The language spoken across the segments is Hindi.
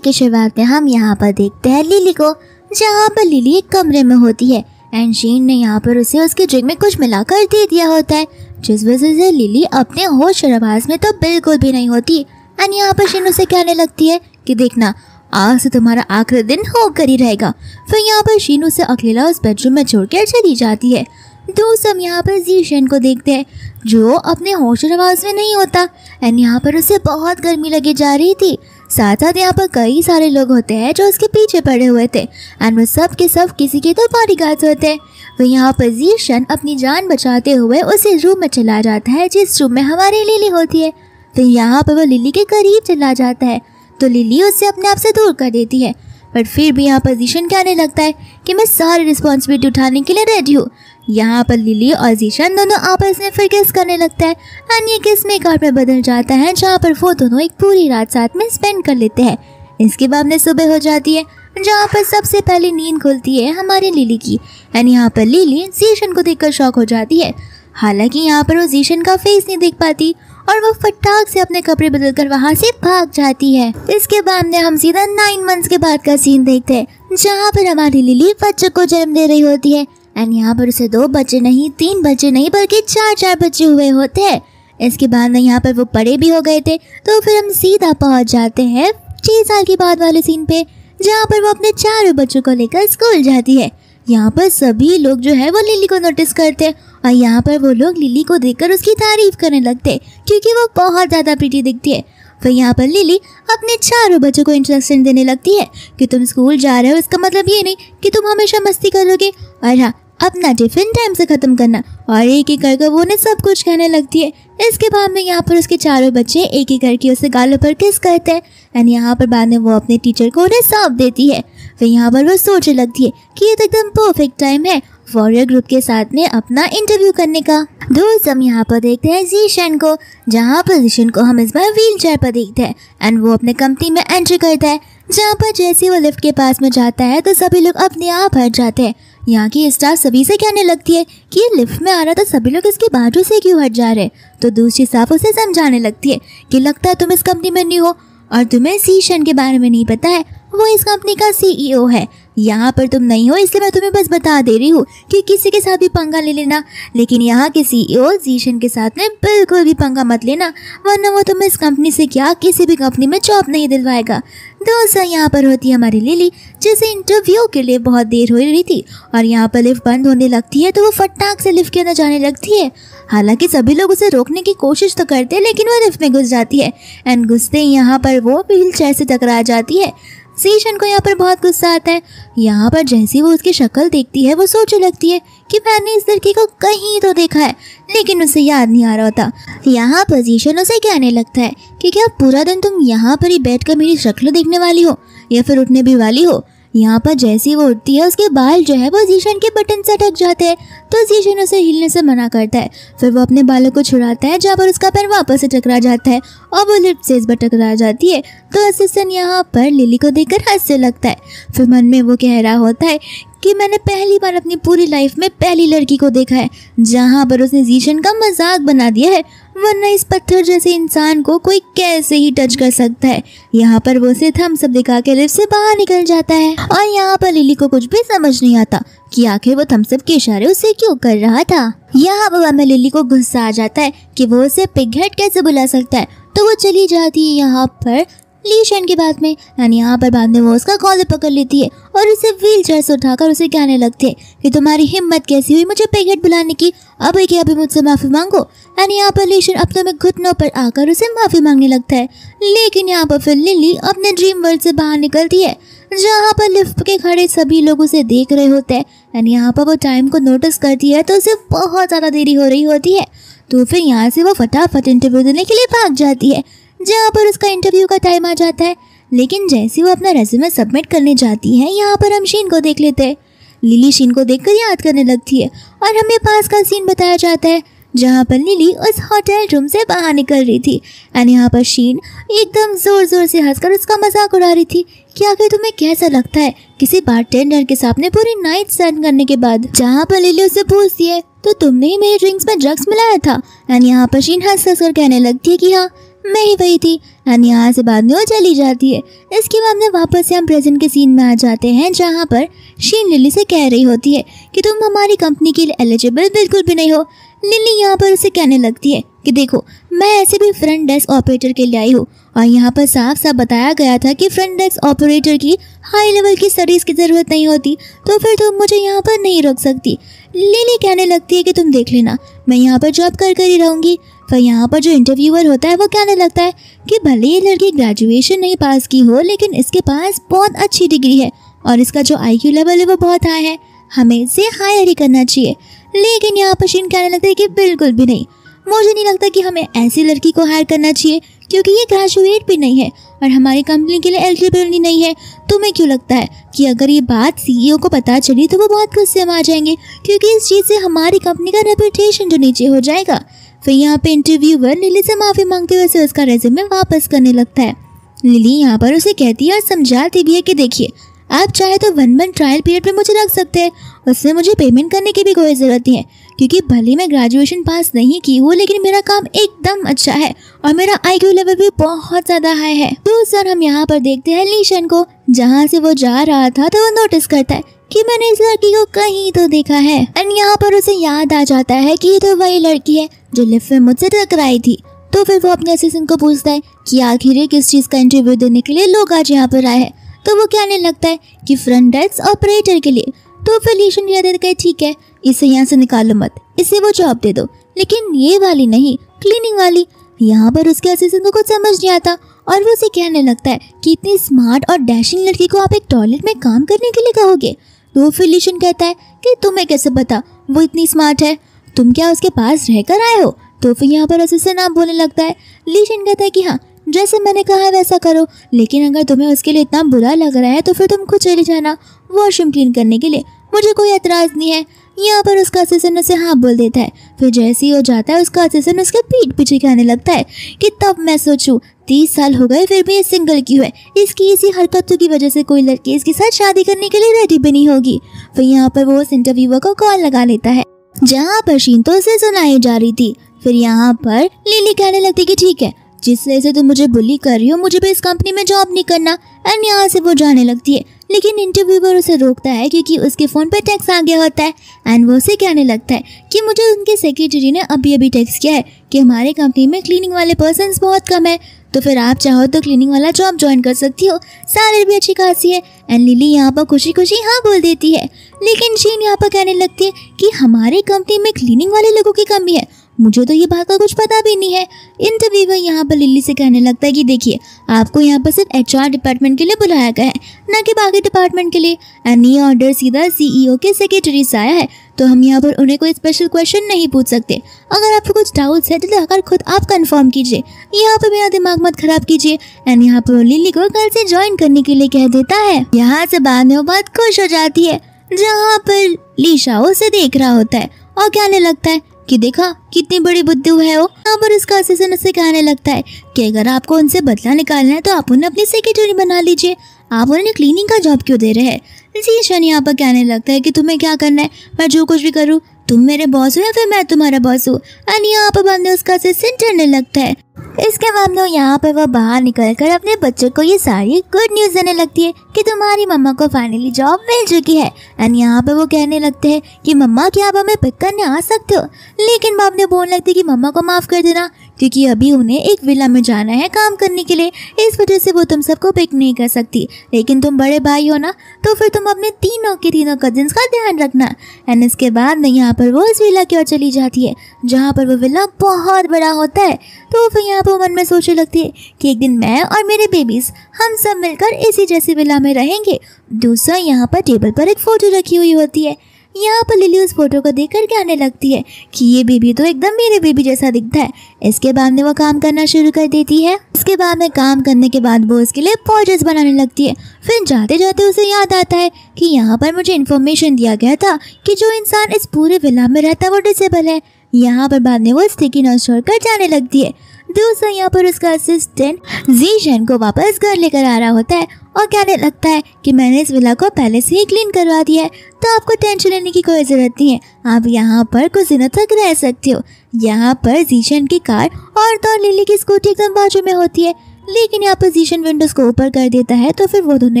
स्टोरी की शुरुआत में हम यहाँ पर देखते हैं लिली को, जहाँ पर लिली एक कमरे में होती है एंड शीन ने यहाँ पर उसे उसके ड्रिंक में कुछ मिलाकर दे दिया होता है, जिस वजह से लिली अपने होश और आवाज में तो बिल्कुल भी नहीं होती। एंड यहाँ पर शीन उसे कहने लगती है कि देखना आज से तुम्हारा आखिरी दिन होकर ही रहेगा। फिर यहाँ पर शीन उसे अकेला उस बेडरूम में छोड़कर चली जाती है। दोस्त हम यहाँ पर ज़ीशन को देखते हैं जो अपने होश और आवाज में नहीं होता एंड यहाँ पर उसे बहुत गर्मी लगी जा रही थी। साथ साथ यहाँ पर कई सारे लोग होते हैं जो उसके पीछे पड़े हुए थे एंड वो सब के सब किसी के तो बॉडीगार्ड्स होते हैं। तो यहाँ पर ज़ीशन अपनी जान बचाते हुए उसी रूम में चला जाता है जिस रूम में हमारी लिली होती है। तो यहाँ पर वो लिली के करीब चला जाता है तो लिली उससे अपने आप से दूर कर देती है, बट फिर भी यहाँ पर ज़ीशन कहने लगता है कि मैं सारी रिस्पॉन्सिबिलिटी उठाने के लिए रेडी हूँ। यहाँ पर लिली और ज़ीशन दोनों आपस में फिर किस करने लगता है एंड ये किस में कार्ड में बदल जाता है जहाँ पर वो दोनों एक पूरी रात साथ में स्पेंड कर लेते हैं। इसके बाद में सुबह हो जाती है जहाँ पर सबसे पहले नींद खुलती है हमारी लिली की एंड यहाँ पर लिली ज़ीशन को देखकर शॉक हो जाती है। हालांकि यहाँ पर वो ज़ीशन का फेस नहीं देख पाती और वो फटाक से अपने कपड़े बदलकर वहाँ से भाग जाती है। इसके बाद में हम सीधा 9 मंथ्स के बाद का सीन देखते हैं जहाँ पर हमारी लिली बच्चे को जन्म दे रही होती है एंड यहाँ पर उसे 2 बच्चे नहीं 3 बच्चे नहीं बल्कि 4 बच्चे हुए होते हैं। इसके बाद में यहाँ पर वो बड़े भी हो गए थे। तो फिर हम सीधा पहुँच जाते हैं 6 साल के बाद वाले सीन पे जहाँ पर वो अपने 4 बच्चों को लेकर स्कूल जाती है। यहाँ पर सभी लोग जो है वो लिली को नोटिस करते हैं और यहाँ पर वो लोग लिली को देखकर उसकी तारीफ करने लगते हैं क्योंकि वो बहुत ज़्यादा प्रीटी दिखती है। फिर यहाँ पर लिली अपने 4 बच्चों को इंस्ट्रक्शन देने लगती है कि तुम स्कूल जा रहे हो इसका मतलब ये नहीं कि तुम हमेशा मस्ती करोगे और हाँ अपना टिफिन टाइम से ख़त्म करना, और एक एक करके वो उन्हें सब कुछ कहने लगती है। इसके बाद में यहाँ पर उसके 4 बच्चे एक एक करके उससे गालों पर किस करते हैं एंड यहाँ पर बाद में वो अपने टीचर को उन्हें सौंप देती है। फिर यहाँ पर वो सोचने लगती है कि ये तो एकदम परफेक्ट टाइम है वॉरियर ग्रुप के साथ में अपना इंटरव्यू करने का। दोस्त हम यहाँ पर देखते हैं ज़ीशन को, जहाँ पर ज़ीशन को हम इस बार व्हील चेयर पर देखते हैं एंड वो अपने कंपनी में एंट्री करता है। जहाँ पर जैसे वो लिफ्ट के पास में जाता है तो सभी लोग अपने आप हट जाते हैं। यहाँ की स्टाफ सभी से कहने लगती है कि ये लिफ्ट में आ रहा था सभी लोग इसके बाजू से क्यों हट जा रहे हैं। तो दूसरी स्टाफ उसे समझाने लगती है कि लगता है तुम इस कंपनी में न्यू हो और तुम्हें ज़ीशन के बारे में नहीं पता है, वो इस कंपनी का सीईओ है। यहाँ पर तुम नहीं हो इसलिए मैं तुम्हें बस बता दे रही हूँ कि किसी के साथ भी पंगा ले लेना, लेकिन यहाँ के सीईओ ज़ीशन के साथ में बिल्कुल भी पंगा मत लेना वरना वो तुम्हें इस कंपनी से क्या किसी भी कंपनी में जॉब नहीं दिलवाएगा। दोस्तों यहाँ पर होती है हमारी लिली जिसे इंटरव्यू के लिए बहुत देर हो रही थी और यहाँ पर लिफ्ट बंद होने लगती है तो वो फटाक से लिफ्ट के अंदर जाने लगती है। हालांकि सभी लोग उसे रोकने की कोशिश तो करते हैं लेकिन वो लिफ्ट में घुस जाती है एंड घुसते ही यहाँ पर वो व्हील चेयर से टकरा जाती है। ज़ीशन को यहाँ पर बहुत गुस्सा आता है। यहाँ पर जैसी वो उसकी शक्ल देखती है वो सोचने लगती है कि मैंने इस लड़की को कहीं तो देखा है लेकिन उसे याद नहीं आ रहा होता। यहाँ पर ज़ीशन उसे कहने लगता है कि क्या पूरा दिन तुम यहाँ पर ही बैठकर मेरी शक्ल देखने वाली हो या फिर उठने भी वाली हो। यहाँ पर जैसी वो उठती है उसके बाल जो है वो ज़ीशन के बटन से अटक जाते हैं तो ज़ीशन उसे हिलने से मना करता है। फिर वो अपने बालों को छुड़ाता है जहाँ पर उसका पैर वापस से टकरा जाता है और वो लिफ्ट से इस बार टकरा जाती है। तो असिस्टेंट यहाँ पर लिली को देखकर हंसने लगता है। फिर मन में वो कह रहा होता है कि मैंने पहली बार अपनी पूरी लाइफ में पहली लड़की को देखा है जहाँ पर उसने ज़ीशन का मजाक बना दिया है, वरना इस पत्थर जैसे इंसान को कोई कैसे ही टच कर सकता है। यहाँ पर वो उसे थम्स अप दिखा के लिफ्ट से बाहर निकल जाता है और यहाँ पर लिली को कुछ भी समझ नहीं आता कि आखिर वो थम्स अप के इशारे उसे क्यों कर रहा था। यहाँ पर में लिली को गुस्सा आ जाता है कि वो उसे पिगहेड कैसे बुला सकता है तो वो चली जाती है यहाँ पर लीशन के बाद में एंड यहाँ पर बाद में वो उसका कॉलर पकड़ लेती है और उसे व्हील चेयर से उठाकर उसे कहने लगती है कि तुम्हारी हिम्मत कैसी हुई मुझे पिगहेड बुलाने की, अब एक अभी मुझसे माफ़ी मांगो। एंड यहाँ पर लीशन अपने में घुटनों पर आकर उसे माफ़ी मांगने लगता है। लेकिन यहाँ पर फिर लिली अपने ड्रीम वर्ल्ड से बाहर निकलती है जहाँ पर लिफ्ट के खड़े सभी लोग उसे देख रहे होते हैं एंड यहाँ पर वो टाइम को नोटिस करती है तो उसे बहुत ज़्यादा देरी हो रही होती है। तो फिर यहाँ से वो फटाफट इंटरव्यू देने के लिए भाग जाती है जहाँ पर उसका इंटरव्यू का टाइम आ जाता है। लेकिन जैसे वो अपना रेज्यूमे सबमिट करने जाती है यहाँ पर हम शीन को देख लेते हैं। लिली शीन को देखकर याद करने लगती है और हमें पास का सीन बताया जाता है जहाँ पर लिली उस होटल रूम से बाहर निकल रही थी एंड यहाँ पर शीन एकदम जोर जोर से हंसकर उसका मजाक उड़ा रही थी कि आखिर तुम्हें कैसा लगता है किसी बारटेंडर के सामने पूरी नाइट स्पेंड करने के बाद। जहाँ पर लिली उससे पूछती है तो तुमने ही मेरे ड्रिंक्स में ड्रग्स मिलाया था एंड यहाँ पर शीन हंस कर कहने लगती है कि हाँ मैं ही वही थी। एंड यहाँ से बाद में वो चली जाती है। इसके बाद में वापस से हम प्रेजेंट के सीन में आ जाते हैं, जहाँ पर शीन लिली से कह रही होती है कि तुम हमारी कंपनी के लिए एलिजिबल बिल्कुल भी नहीं हो। लिली यहाँ पर उसे कहने लगती है कि देखो, मैं ऐसे भी फ्रंट डेस्क ऑपरेटर के लिए आई हूँ और यहाँ पर साफ साफ बताया गया था कि फ्रंट डेस्क ऑपरेटर की हाई लेवल की स्टडीज़ की ज़रूरत नहीं होती, तो फिर तुम मुझे यहाँ पर नहीं रोक सकती। लिली कहने लगती है कि तुम देख लेना, मैं यहाँ पर जॉब कर ही रहूँगी। फिर यहाँ पर जो इंटरव्यूअर होता है वो कहने लगता है कि भले ये लड़की ग्रेजुएशन नहीं पास की हो, लेकिन इसके पास बहुत अच्छी डिग्री है और इसका जो IQ लेवल है वो बहुत हाई है, हमें इसे हायर ही करना चाहिए। लेकिन यहाँ पर शीन कहने लगता है कि बिल्कुल भी नहीं, मुझे नहीं लगता कि हमें ऐसी लड़की को हायर करना चाहिए, क्योंकि ये ग्रेजुएट भी नहीं है और हमारी कंपनी के लिए एलिजिबल भी नहीं है। तुम्हें क्यों लगता है कि अगर ये बात CEO को पता चली तो वो बहुत गुस्से में आ जाएंगे, क्योंकि इस चीज़ से हमारी कंपनी का रेपुटेशन जो नीचे हो जाएगा। फिर यहाँ पे इंटरव्यूअर लिली से माफ़ी मांगते हुए उसे उसका रेज्यूमे वापस करने लगता है। लिली यहाँ पर उसे कहती है और समझाती भी है कि देखिए, आप चाहे तो 1 मंथ ट्रायल पीरियड पे मुझे रख सकते हैं, उससे मुझे पेमेंट करने की भी कोई ज़रूरत नहीं है, क्योंकि भले मैं ग्रेजुएशन पास नहीं की हूँ, लेकिन मेरा काम एकदम अच्छा है और मेरा IQ लेवल भी बहुत ज़्यादा हाई है। तो सर हम यहाँ पर देखते हैं लीशन को, जहाँ से वो जा रहा था तो वो नोटिस करता है कि मैंने इस लड़की को कहीं तो देखा है। एंड यहाँ पर उसे याद आ जाता है कि ये तो वही लड़की है जो लिफ्ट में मुझसे टकराई थी। तो फिर वो अपने असिस्टेंट को पूछता है कि आखिर ये किस चीज़ का इंटरव्यू देने के लिए लोग आज यहाँ पर आए हैं। तो वो कहने लगता है कि फ्रंट डेस्क ऑपरेटर के लिए। तो फिर लीशन कह देता है ठीक है, इसे यहाँ से निकालो मत, इसे वो जॉब दे दो, लेकिन ये वाली नहीं, क्लीनिंग वाली। यहाँ पर उसके असिस्टेंट को कुछ समझ नहीं आता और वो उसे कहने लगता है कि इतनी स्मार्ट और डैशिंग लड़की को आप एक टॉयलेट में काम करने के लिए कहोगे। तो फिर लीशन कहता है कि तुम्हें कैसे पता वो इतनी स्मार्ट है, तुम क्या उसके पास रहकर आए हो। तो फिर यहाँ पर असिस्टेंट आप बोलने लगता है। लीशन कहता है कि हाँ, जैसे मैंने कहा वैसा करो, लेकिन अगर तुम्हें उसके लिए इतना बुरा लग रहा है तो फिर तुम खुद चले जाना वॉशरूम क्लीन करने के लिए, मुझे कोई एतराज़ नहीं है। यहाँ पर उसका असिस्टेंट उसे हाँ बोल देता है। फिर जैसे ही हो जाता है, उसका असिस्टेंट उसके पीठ पीछे कहने लगता है कि तब मैं सोचूं 30 साल हो गए फिर भी ये सिंगल क्यों है, इसकी इसी हरकतों की वजह से कोई लड़की इसके साथ शादी करने के लिए रेडी भी नहीं होगी। फिर यहाँ पर वो उस इंटरव्यूअर को कॉल लगा लेता है, जहाँ पर शीन तो उसे सुनाई जा रही थी। फिर यहाँ पर लिली कहने लगती कि ठीक है, जिस वजह से तुम मुझे बुली कर रही हो, मुझे भी इस कंपनी में जॉब नहीं करना। एंड यहाँ से वो जाने लगती है, लेकिन इंटरव्यूअर उसे रोकता है क्योंकि उसके फ़ोन पे टेक्स्ट आ गया होता है। एंड वो उसे कहने लगता है कि मुझे उनके सेक्रेटरी ने अभी टेक्स्ट किया है कि हमारे कंपनी में क्लीनिंग वाले पर्सनस बहुत कम है, तो फिर आप चाहो तो क्लीनिंग वाला जॉब ज्वाइन कर सकती हो, सैलरी भी अच्छी खासी है। एंड लिली यहाँ पर खुशी खुशी हाँ बोल देती है, लेकिन शीन यहाँ पर कहने लगती है कि हमारी कंपनी में क्लीनिंग वाले लोगों की कमी है, मुझे तो ये बात का कुछ पता भी नहीं है। इंटरव्यूअर यहाँ पर लिली से कहने लगता है कि देखिए, आपको यहाँ पर सिर्फ HR डिपार्टमेंट के लिए बुलाया गया है, न कि बाकी डिपार्टमेंट के लिए। एंड ये ऑर्डर सीधा CEO के सेक्रेटरी से आया है, तो हम यहाँ पर उन्हें कोई स्पेशल क्वेश्चन नहीं पूछ सकते। अगर आपको कुछ डाउट्स है तो आकर खुद आप कंफर्म कीजिए, यहाँ पर मेरा दिमाग मत खराब कीजिए। एंड यहाँ पर लिली को कल से ज्वाइन करने के लिए कह देता है। यहाँ से बाद में वो बहुत खुश हो जाती है, जहाँ पर लीशा उसे देख रहा होता है और कहने लगता है कि देखा कितनी बड़ी बुद्धू है वो। यहाँ पर उसका असिस्टेंट उससे कहने लगता है कि अगर आपको उनसे बदला निकालना है तो आप उन्हें अपनी सेक्रेटरी बना लीजिए, आप उन्हें क्लीनिंग का जॉब क्यों दे रहे हैं। शीशन यहाँ पर कहने लगता है कि तुम्हें क्या करना है, मैं जो कुछ भी करूँ, तुम मेरे बॉस हो या फिर मैं तुम्हारा बॉस हूँ। एंड यहाँ पर बंदे उसका असिस्टेंट डरने लगता है। इसके बाद में यहाँ पर वह बाहर निकलकर अपने बच्चों को ये सारी गुड न्यूज़ देने लगती है कि तुम्हारी मम्मा को फाइनली जॉब मिल चुकी है। एंड यहाँ पर वो कहने लगते हैं कि मम्मा क्या आप हमें पिक करने आ सकते हो, लेकिन बाप ने बोलने लगती कि मम्मा को माफ़ कर देना, क्योंकि अभी उन्हें एक विला में जाना है काम करने के लिए, इस वजह से वो तुम सबको पिक नहीं कर सकती। लेकिन तुम बड़े भाई हो ना, तो फिर तुम अपने तीनों के तीनों कजिन्स का ध्यान रखना। एंड इसके बाद में यहाँ पर वो उस विला की ओर चली जाती है, जहाँ पर वो विला बहुत बड़ा होता है। तो फिर यहाँ पर मन में सोचने लगती है कि एक दिन मैं और मेरे बेबीज हम सब मिलकर इसी जैसी विला में रहेंगे। दूसरा यहाँ पर टेबल पर एक फ़ोटो रखी हुई होती है। यहाँ पर लिली उस फोटो को देखकर कहने लगती है कि ये बेबी तो एकदम मेरे बेबी जैसा दिखता है। इसके बाद में वो काम करना शुरू कर देती है। इसके बाद में काम करने के बाद वो उसके लिए पोर्ट्रेट्स बनाने लगती है। फिर जाते जाते उसे याद आता है कि यहाँ पर मुझे इन्फॉर्मेशन दिया गया था कि जो इंसान इस पूरे विला में रहता है वो डिसेबल है। यहाँ पर बाद में वो स्टिकी नोट छोड़कर जाने लगती है। दूसरा यहाँ पर उसका असिस्टेंट जीशन को वापस घर लेकर आ रहा होता है और कहने लगता है कि मैंने इस विला को पहले से ही क्लीन करवा दिया है, तो आपको टेंशन लेने की कोई ज़रूरत नहीं है, आप यहाँ पर कुछ दिनों तक रह सकते हो। यहाँ पर जीशन की कार और तो लिली की स्कूटी एकदम बाजू में होती है, लेकिन यहाँ पर जीशन विंडोज को ऊपर कर देता है तो फिर वो दोनों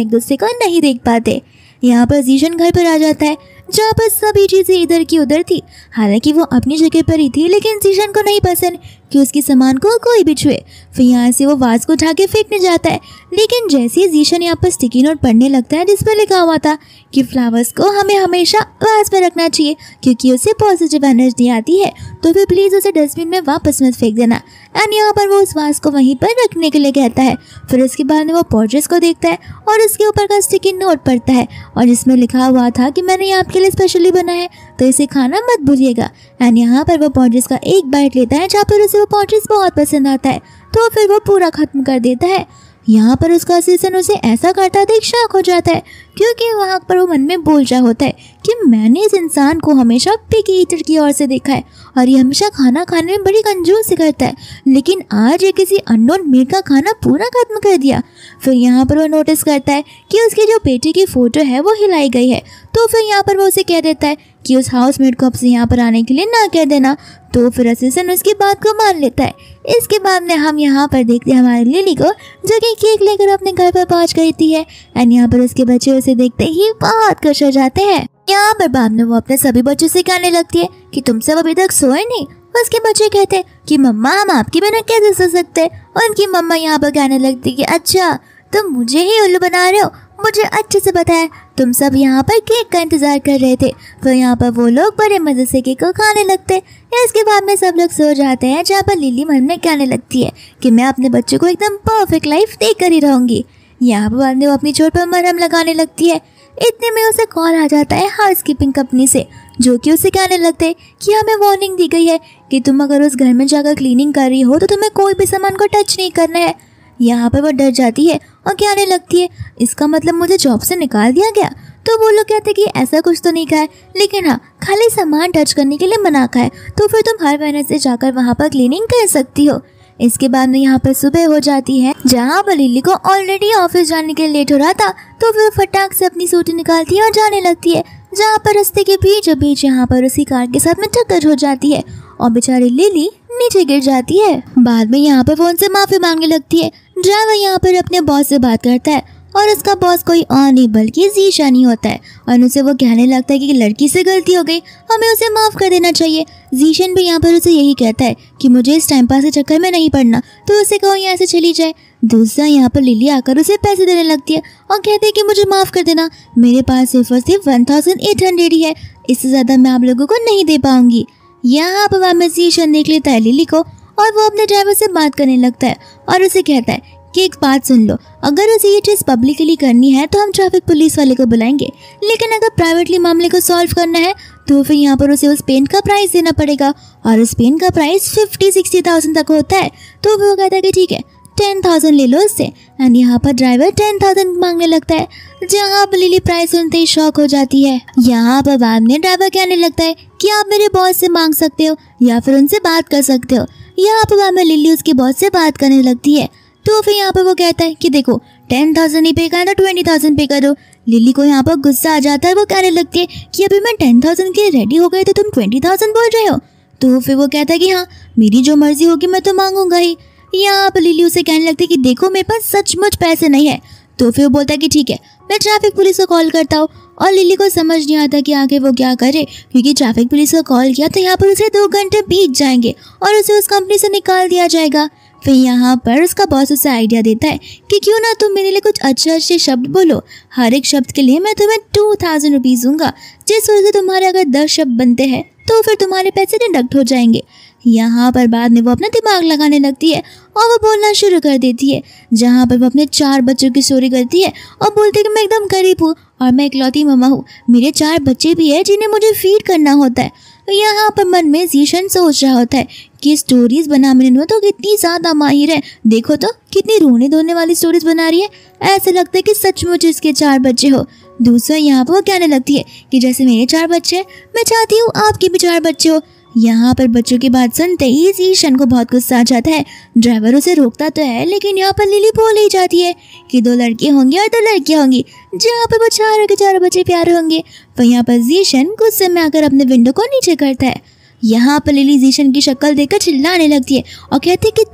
एक दूसरे को नहीं देख पाते। यहाँ पर जीशन घर पर आ जाता है जहाँ पर सभी चीज़ें इधर की उधर थी। हालांकि वो अपनी जगह पर ही थी, लेकिन जीशन को नहीं पसंद कि उसके सामान को कोई भी छुए। फिर यहाँ से वो वाज को उठा के फेंकने जाता है, लेकिन जैसे ही जीशन यहाँ पर स्टिकी नोट पढ़ने लगता है जिस पर लिखा हुआ था कि फ्लावर्स को हमें हमेशा वाज पर रखना चाहिए क्योंकि उससे पॉजिटिव एनर्जी आती है, तो फिर प्लीज़ उसे डस्टबिन में वापस मत फेंक देना। एंड यहाँ पर वो उस वाज को वहीं पर रखने के लिए कहता है। फिर उसके बाद में वो पोर्ट्रेस को देखता है और उसके ऊपर का स्टिकी नोट पढ़ता है और जिसमें लिखा हुआ था कि मैंने ये आपके लिए स्पेशली बनाया है, तो इसे खाना मत भूलिएगा। एंड यहाँ पर वो पोर्ट्रेस का एक बाइट लेता है जहाँ पर उसे वो पोर्ट्रेस बहुत पसंद आता है, तो फिर वो पूरा ख़त्म कर देता है। यहाँ पर उसका असिस्टेंट उसे ऐसा करता देख शॉक हो जाता है क्योंकि वहाँ पर वो मन में बोल रहा होता है कि मैंने इस इंसान को हमेशा पिकी ईटर की ओर से देखा है और ये हमेशा खाना खाने में बड़ी कंजूसी करता है, लेकिन आज ये किसी अननोन मेड का खाना पूरा खत्म कर दिया। फिर यहाँ पर वो नोटिस करता है कि उसकी जो बेटी की फ़ोटो है वो हिलाई गई है, तो फिर यहाँ पर वो उसे कह देता है कि उस हाउसमेड को आपसे यहाँ पर आने के लिए ना कह देना। तो फिर असिस्टेंट उसकी बात को मान लेता है। इसके बाद में हम यहाँ पर देखते हैं हमारी लिली को जो कि केक लेकर अपने घर पर पहुँच गई थी है। एंड यहाँ पर उसके बच्चे उसे देखते ही बहुत खुश हो जाते हैं। यहाँ पर बाद में वो अपने सभी बच्चों से कहने लगती है कि तुम सब अभी तक सोए नहीं। उसके बच्चे कहते हैं कि मम्मा हम आपकी बिना कैसे सो सकते। उनकी मम्मा यहाँ पर कहने लगती है कि अच्छा तुम मुझे ही उल्लू बना रहे हो, मुझे अच्छे से पता है, तुम सब यहाँ पर केक का इंतजार कर रहे थे। फिर यहाँ पर वो लोग बड़े मज़े से केक को खाने लगते हैं। इसके बाद में सब लोग सो जाते हैं, जहाँ पर लिली मन में कहने लगती है कि मैं अपने बच्चों को एकदम परफेक्ट लाइफ देकर ही रहूँगी। यहाँ पर बाद में वो अपनी चोट पर मरहम लगाने लगती है। इतने में उसे कॉल आ जाता है हाउसकीपिंग कंपनी से, जो कि उसे कहने लगते हैं कि हमें वार्निंग दी गई है कि तुम अगर उस घर में जाकर क्लीनिंग कर रही हो तो तुम्हें कोई भी सामान को टच नहीं करना है। यहाँ पर वो डर जाती है और कहने लगती है इसका मतलब मुझे जॉब से निकाल दिया गया। तो वो लोग कहते हैं कि ऐसा कुछ तो नहीं कहा है, लेकिन हाँ खाली सामान टच करने के लिए मना कहा है, तो फिर तुम हर महीने से जाकर वहाँ पर क्लीनिंग कर सकती हो। इसके बाद में यहाँ पर सुबह हो जाती है, जहाँ पर लिली को ऑलरेडी ऑफिस जाने के लिए लेट हो रहा था, तो फिर फटाक से अपनी सूटी निकालती है और जाने लगती है, जहाँ पर रास्ते के बीच यहाँ पर उसी कार के साथ में टक्कर हो जाती है और बेचारी लिली नीचे गिर जाती है। बाद में यहाँ पर वो उनसे माफ़ी मांगने लगती है। ड्राइवर यहाँ पर अपने बॉस से बात करता है और उसका बॉस कोई और नहीं बल्कि जीशान ही होता है और उसे वो कहने लगता है कि लड़की से गलती हो गई, हमें उसे माफ़ कर देना चाहिए। जीशान भी यहाँ पर उसे यही कहता है कि मुझे इस टाइम पास के चक्कर में नहीं पड़ना, तो उसे कहो यहाँ से चली जाए। दूसरा यहाँ पर लिली आकर उसे पैसे देने लगती है और कहते हैं कि मुझे माफ़ कर देना, मेरे पास सिर्फ और सिर्फ 1800 ही है, इससे ज़्यादा मैं आप लोगों को नहीं दे पाऊँगी। यहाँ पर मैं जीशान देख लेता है लिली को और वो अपने ड्राइवर से बात करने लगता है और उसे कहता है कि एक बात सुन लो, अगर उसे ये चीज़ पब्लिकली करनी है तो हम ट्रैफिक पुलिस वाले को बुलाएंगे, लेकिन अगर प्राइवेटली मामले को सॉल्व करना है तो फिर यहाँ पर उसे उस पेन का प्राइस देना पड़ेगा और उस पेन का प्राइस 50-60,000 तक होता है। तो वो कहता है कि ठीक है 10,000 ले लो उससे। एंड यहाँ पर ड्राइवर 10,000 मांगने लगता है, जहाँ पर लिली प्राइस सुनते ही शॉक हो जाती है। यहाँ पर बाद में ड्राइवर कहने लगता है कि आप मेरे बॉस से मांग सकते हो या फिर उनसे बात कर सकते हो। यहाँ पर बाद में लिली उसके बॉस से बात करने लगती है, तो फिर यहाँ पर वो कहता है कि देखो 10,000 ही पे करना तो 20,000 पे करो। लिली को यहाँ पर गुस्सा आ जाता है, वो कहने लगती है कि अभी मैं 10,000 के रेडी हो गए तो तुम 20,000 बोल रहे हो। तो फिर वो कहता है कि हाँ मेरी जो मर्जी होगी मैं तो मांगूंगा ही। यहाँ पर लिली उसे कहने लगती है कि देखो मेरे पास सचमुच पैसे नहीं है। तो फिर वो बोलता है कि ठीक है मैं ट्रैफिक पुलिस को कॉल करता हूँ। और लिली को समझ नहीं आता कि आगे वो क्या करे, क्योंकि ट्रैफिक पुलिस को कॉल किया तो यहाँ पर उसे 2 घंटे बीत जाएंगे और उसे उस कंपनी से निकाल दिया जाएगा। फिर यहाँ पर उसका बॉस उसे आइडिया देता है कि क्यों ना तुम मेरे लिए कुछ अच्छे शब्द बोलो, हर एक शब्द के लिए मैं तुम्हें 2,000 रुपीज़ दूंगा, जिस वजह से तुम्हारे अगर 10 शब्द बनते हैं तो फिर तुम्हारे पैसे डिडक्ट हो जाएंगे। यहाँ पर बाद में वो अपना दिमाग लगाने लगती है और वो बोलना शुरू कर देती है, जहाँ पर वो अपने 4 बच्चों की स्टोरी करती है और बोलती है कि मैं एकदम गरीब हूँ और मैं इकलौती मम्मा हूँ, मेरे 4 बच्चे भी हैं जिन्हें मुझे फीड करना होता है। यहाँ पर मन में जीशन सोच रहा होता है कि स्टोरीज बनाने में तो कितनी ज़्यादा माहिर है, देखो तो कितनी रोने धोने वाली स्टोरीज बना रही है, ऐसा लगता है कि सचमुच इसके 4 बच्चे हो। दूसरा यहाँ पर वो कहने लगती है कि जैसे मेरे 4 बच्चे हैं मैं चाहती हूँ आपके भी 4 बच्चे हो। यहाँ पर बच्चों की बात सुनते ही जीशन को बहुत गुस्सा आ जाता है। ड्राइवर उसे रोकता तो है, लेकिन यहाँ पर लिली बोल ही जाती है कि 2 लड़के होंगे और 2 लड़कियां होंगी, जहाँ पर वो चारों के चारों बच्चे प्यारे होंगे। तो यहाँ पर जीशन गुस्से में आकर अपने विंडो को नीचे करता है। यहाँ पर लिली जीशन की शक्ल देखकर चिल्लाने लगती है और कहती है कि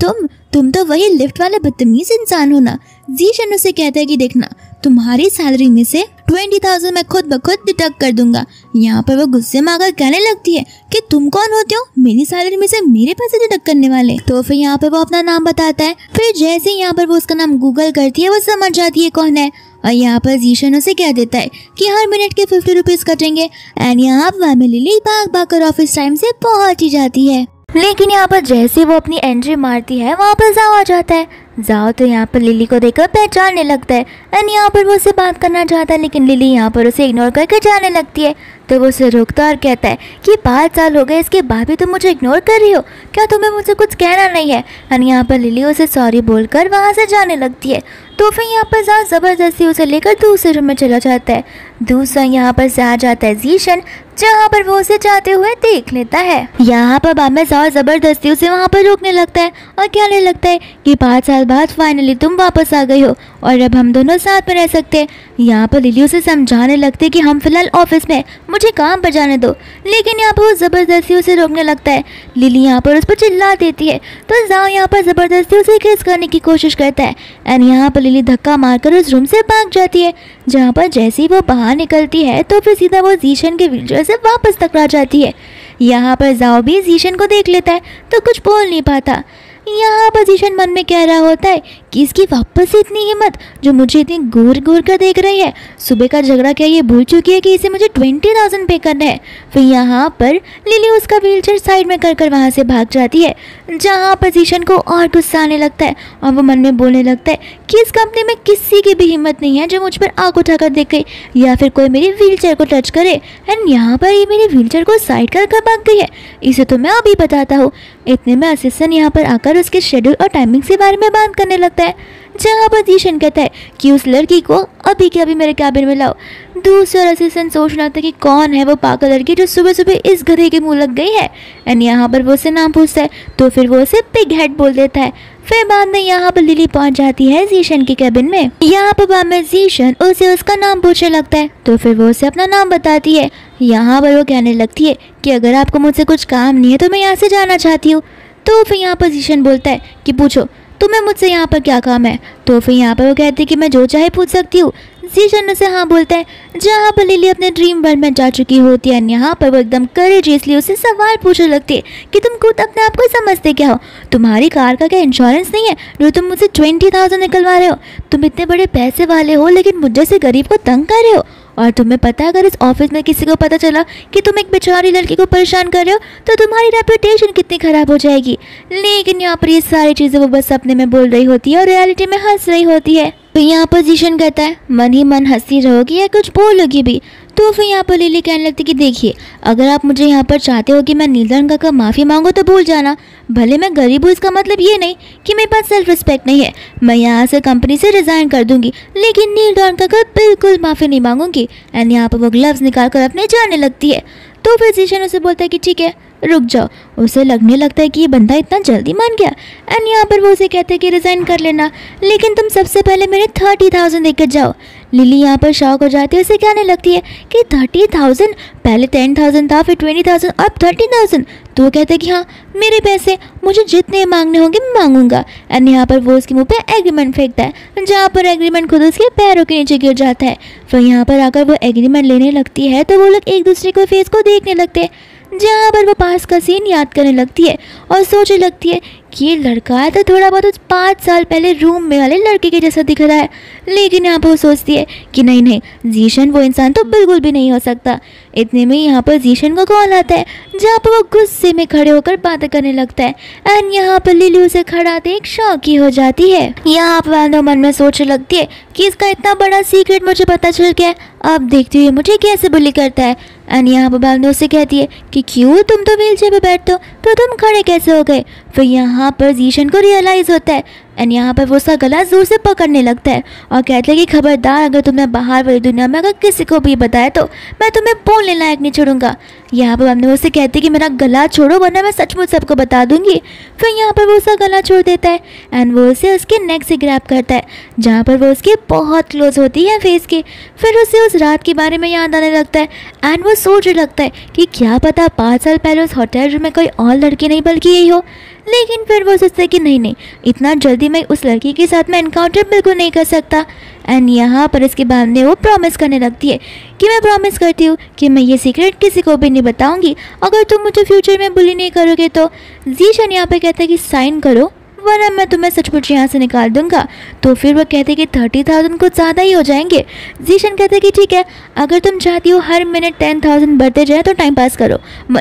तुम तो वही लिफ्ट वाले बदतमीज इंसान हो ना। जीशन उसे कहता है कि देखना, तुम्हारी सैलरी में से 20,000 मैं खुद ब खुद डिडक्ट कर दूंगा। यहाँ पर वो गुस्से में आकर कहने लगती है कि तुम कौन होते हो मेरी सैलरी में से मेरे पैसे डिडक्ट करने वाले। तो फिर यहाँ पर वो अपना नाम बताता है। फिर जैसे यहाँ पर वो उसका नाम गूगल करती है, वो समझ जाती है कौन है। और यहाँ पर जीशन उसे कह देता है कि हर मिनट के 50 रुपीज कटेंगे। एंड यहाँ पर लिली भाग कर ऑफिस टाइम से पहुंच ही जाती है। लेकिन यहाँ पर जैसे वो अपनी एंट्री मारती है, वहाँ पर जाओ आ जाता है। जाओ तो यहाँ पर लिली को देखकर पहचानने लगता है एंड यहाँ पर वो उससे बात करना चाहता है, लेकिन लिली यहाँ पर उसे इग्नोर करके जाने लगती है। तो वो उसे रोकता और कहता है कि 5 साल हो गए, इसके बाद भी तुम मुझे इग्नोर कर रही हो, क्या तुम्हें मुझसे कुछ कहना नहीं है। एंड यहाँ पर लिली उसे सॉरी बोलकर वहाँ से जाने लगती है। तो फिर यहाँ पर जाओ ज़बरदस्ती उसे लेकर दूसरे रूम में चला जाता है। दूसरा यहाँ पर से आ जाता है जीशन, जहाँ पर वो उसे जाते हुए देख लेता है। यहाँ पर बाद में जाओ ज़बरदस्ती उसे वहाँ पर रोकने लगता है और कहने लगता है कि 5 साल बाद फाइनली तुम वापस आ गई हो और अब हम दोनों साथ में रह सकते हैं। यहाँ पर लिली उसे समझाने लगती है कि हम फिलहाल ऑफिस में, मुझे काम पर जाने दो, लेकिन यहाँ पर वो ज़बरदस्ती उसे रोकने लगता है। लिली यहाँ पर उस पर चिल्ला देती है, तो जाओ यहाँ पर ज़बरदस्ती उसे किस करने की कोशिश करता है एंड यहाँ पर लिली धक्का मारकर उस रूम से भाग जाती है। जहाँ पर जैसे ही वो बाहर निकलती है तो फिर सीधा वो जीशन के व्हीलचेयर से वापस टकरा जाती है। यहाँ पर जाओ भी जीशन को देख लेता है तो कुछ बोल नहीं पाता। यहाँ पर जीशन मन में कह रहा होता है कि इसकी वापस से इतनी हिम्मत, जो मुझे इतनी घूर घूर कर देख रही है। सुबह का झगड़ा क्या ये भूल चुकी है कि इसे मुझे 20,000 पे करना है। फिर यहाँ पर लिली उसका व्हीलचेयर साइड में कर वहाँ से भाग जाती है। जहाँ पर जीशन को और गुस्सा आने लगता है और वो मन में बोलने लगता है कि इस कंपनी में किसी की भी हिम्मत नहीं है जो मुझ पर आँख उठाकर देखे या फिर कोई मेरी व्हीलचेयर को टच करे। एंड यहाँ पर ये मेरी व्हीलचेयर को साइड कर भाग गई है, इसे तो मैं अभी बताता हूँ। इतने में असिस्टेंट यहाँ पर आकर उसके शेड्यूल और टाइमिंग के बारे में बात करने लगता है। जहाँ पर जीशन कहता है कि उस लड़की को अभी के अभी मेरे कैबिन में लाओ। दूसरा असिस्टेंट सोचना था कि कौन है वो पागल लड़की जो सुबह सुबह इस गधे के मुंह लग गई है। एंड यहाँ पर वो उससे नाम पूछता है तो फिर वो उसे पिग हेड बोल देता है। फिर बाद में यहाँ पर लिली पहुंच जाती है जीशन के कैबिन में। यहाँ पर बाद में जीशन उसे उसका नाम पूछने लगता है तो फिर वो उसे अपना नाम बताती है। यहाँ पर वो कहने लगती है कि अगर आपको मुझसे कुछ काम नहीं है तो मैं यहाँ से जाना चाहती हूँ। तो फिर यहाँ पर जीशन बोलता है कि पूछो तुम्हें मुझसे यहाँ पर क्या काम है। तो फिर यहाँ पर वो कहती है कि मैं जो चाहे पूछ सकती हूँ। जीशन उसे हाँ बोलता है। जहाँ पर लिली अपने ड्रीम वर्ल्ड में जा चुकी होती है, यहाँ पर वो एकदम करेजियसली उसे सवाल पूछने लगती है कि तुम खुद अपने आप को समझते क्या हो, तुम्हारी कार का क्या इंश्योरेंस नहीं है जो तुम मुझसे 20,000 निकलवा रहे हो, तुम इतने बड़े पैसे वाले हो लेकिन मुझ जैसे गरीब को तंग कर रहे हो। और तुम्हें पता है अगर इस ऑफिस में किसी को पता चला कि तुम एक बेचारी लड़की को परेशान कर रहे हो तो तुम्हारी रेपुटेशन कितनी खराब हो जाएगी। लेकिन यहाँ पर ये सारी चीज़ें वो बस सपने में बोल रही होती है और रियलिटी में हंस रही होती है। तो यहाँ पर जीशन कहता है मन ही मन हंसती रहोगी या कुछ बोलोगी भी। तो फिर यहाँ पर लिली कहने लगती कि देखिए अगर आप मुझे यहाँ पर चाहते हो कि मैं नील रंग का माफ़ी मांगो तो भूल जाना, भले मैं गरीब हूँ इसका मतलब ये नहीं कि मेरे पास सेल्फ रिस्पेक्ट नहीं है। मैं यहाँ से कंपनी से रिज़ाइन कर दूंगी लेकिन नील रंग का बिल्कुल माफ़ी नहीं मांगूंगी। एंड यहाँ पर वो ग्लव्स निकाल कर अपने जाने लगती है। तो फिर जीशन उसे बोलता है कि ठीक है रुक जाओ। उसे लगने लगता है कि ये बंदा इतना जल्दी मान गया। एंड यहाँ पर वो उसे कहते हैं कि रिज़ाइन कर लेना लेकिन तुम सबसे पहले मेरे 30,000 देकर जाओ। लिली यहाँ पर शॉक हो जाती है, उसे कहने लगती है कि 30,000, पहले 10,000 था फिर 20,000 अब 30,000। तो वो कहते हैं कि हाँ मेरे पैसे, मुझे जितने मांगने होंगे मैं मांगूंगा। एंड यहाँ पर वो उसके मुंह पे एग्रीमेंट फेंकता है, जहाँ पर एग्रीमेंट खुद उसके पैरों के नीचे गिर जाता है। फिर यहाँ पर आकर वो एग्रीमेंट लेने लगती है तो वो लोग एक दूसरे को फेस को देखने लगते हैं। जहाँ पर वो पास का सीन याद करने लगती है और सोचने लगती है कि ये लड़का है तो थोड़ा बहुत उस 5 साल पहले रूम में वाले लड़के के जैसा दिख रहा है। लेकिन यहाँ पर वो सोचती है कि नहीं जीशन वो इंसान तो बिल्कुल भी नहीं हो सकता। इतने में यहाँ पर जीशन का कॉल आता है, जहाँ पर वो गुस्से में खड़े होकर बातें करने लगता है। एंड यहाँ पर लिली उसे खड़ा देख शौकी हो जाती है। यहाँ पर मन में सोचने लगती है कि इसका इतना बड़ा सीक्रेट मुझे पता चल गया, अब देखती हुई मुझे कैसे बुली करता है। एंड यहाँ पर बाल उससे कहती है कि क्यों तुम तो व्हीलचेयर पे बैठते हो तो तुम खड़े कैसे हो गए। फिर यहाँ पर जीशन को रियलाइज़ होता है एंड यहाँ पर वो उसका गला जोर से पकड़ने लगता है और कहता है कि खबरदार, अगर तुमने बाहर वाली दुनिया में अगर किसी को भी बताया तो मैं तुम्हें बोलने लायक नहीं छोड़ूंगा। यहाँ पर हमने उससे कहती है कि मेरा गला छोड़ो वरना मैं सचमुच सबको बता दूंगी। फिर यहाँ पर वो उसका गला छोड़ देता है एंड वो उसे उसके नेक से ग्रैब करता है जहाँ पर वो उसके बहुत क्लोज होती है फेस के। फिर उसे उस रात के बारे में याद आने लगता है एंड वो सोचने लगता है कि क्या पता 5 साल पहले उस होटल रूम में कोई और लड़की नहीं बल्कि यही हो। लेकिन फिर वो सोचता है कि नहीं, इतना जल्दी मैं उस लड़की के साथ में एनकाउंटर बिल्कुल नहीं कर सकता। एंड यहाँ पर इसके बाद में वो प्रॉमिस करने लगती है कि मैं प्रॉमिस करती हूँ कि मैं ये सीक्रेट किसी को भी नहीं बताऊँगी अगर तुम मुझे फ्यूचर में बुली नहीं करोगे तो। जीशन यहाँ पर कहता है कि साइन करो वरना मैं तुम्हें सचमुच यहाँ से निकाल दूंगा। तो फिर वो कहते हैं कि 30,000 कुछ ज़्यादा ही हो जाएंगे। जीशन कहते हैं कि ठीक है, अगर तुम चाहती हो हर मिनट 10,000 बढ़ते जाए तो टाइम पास करो,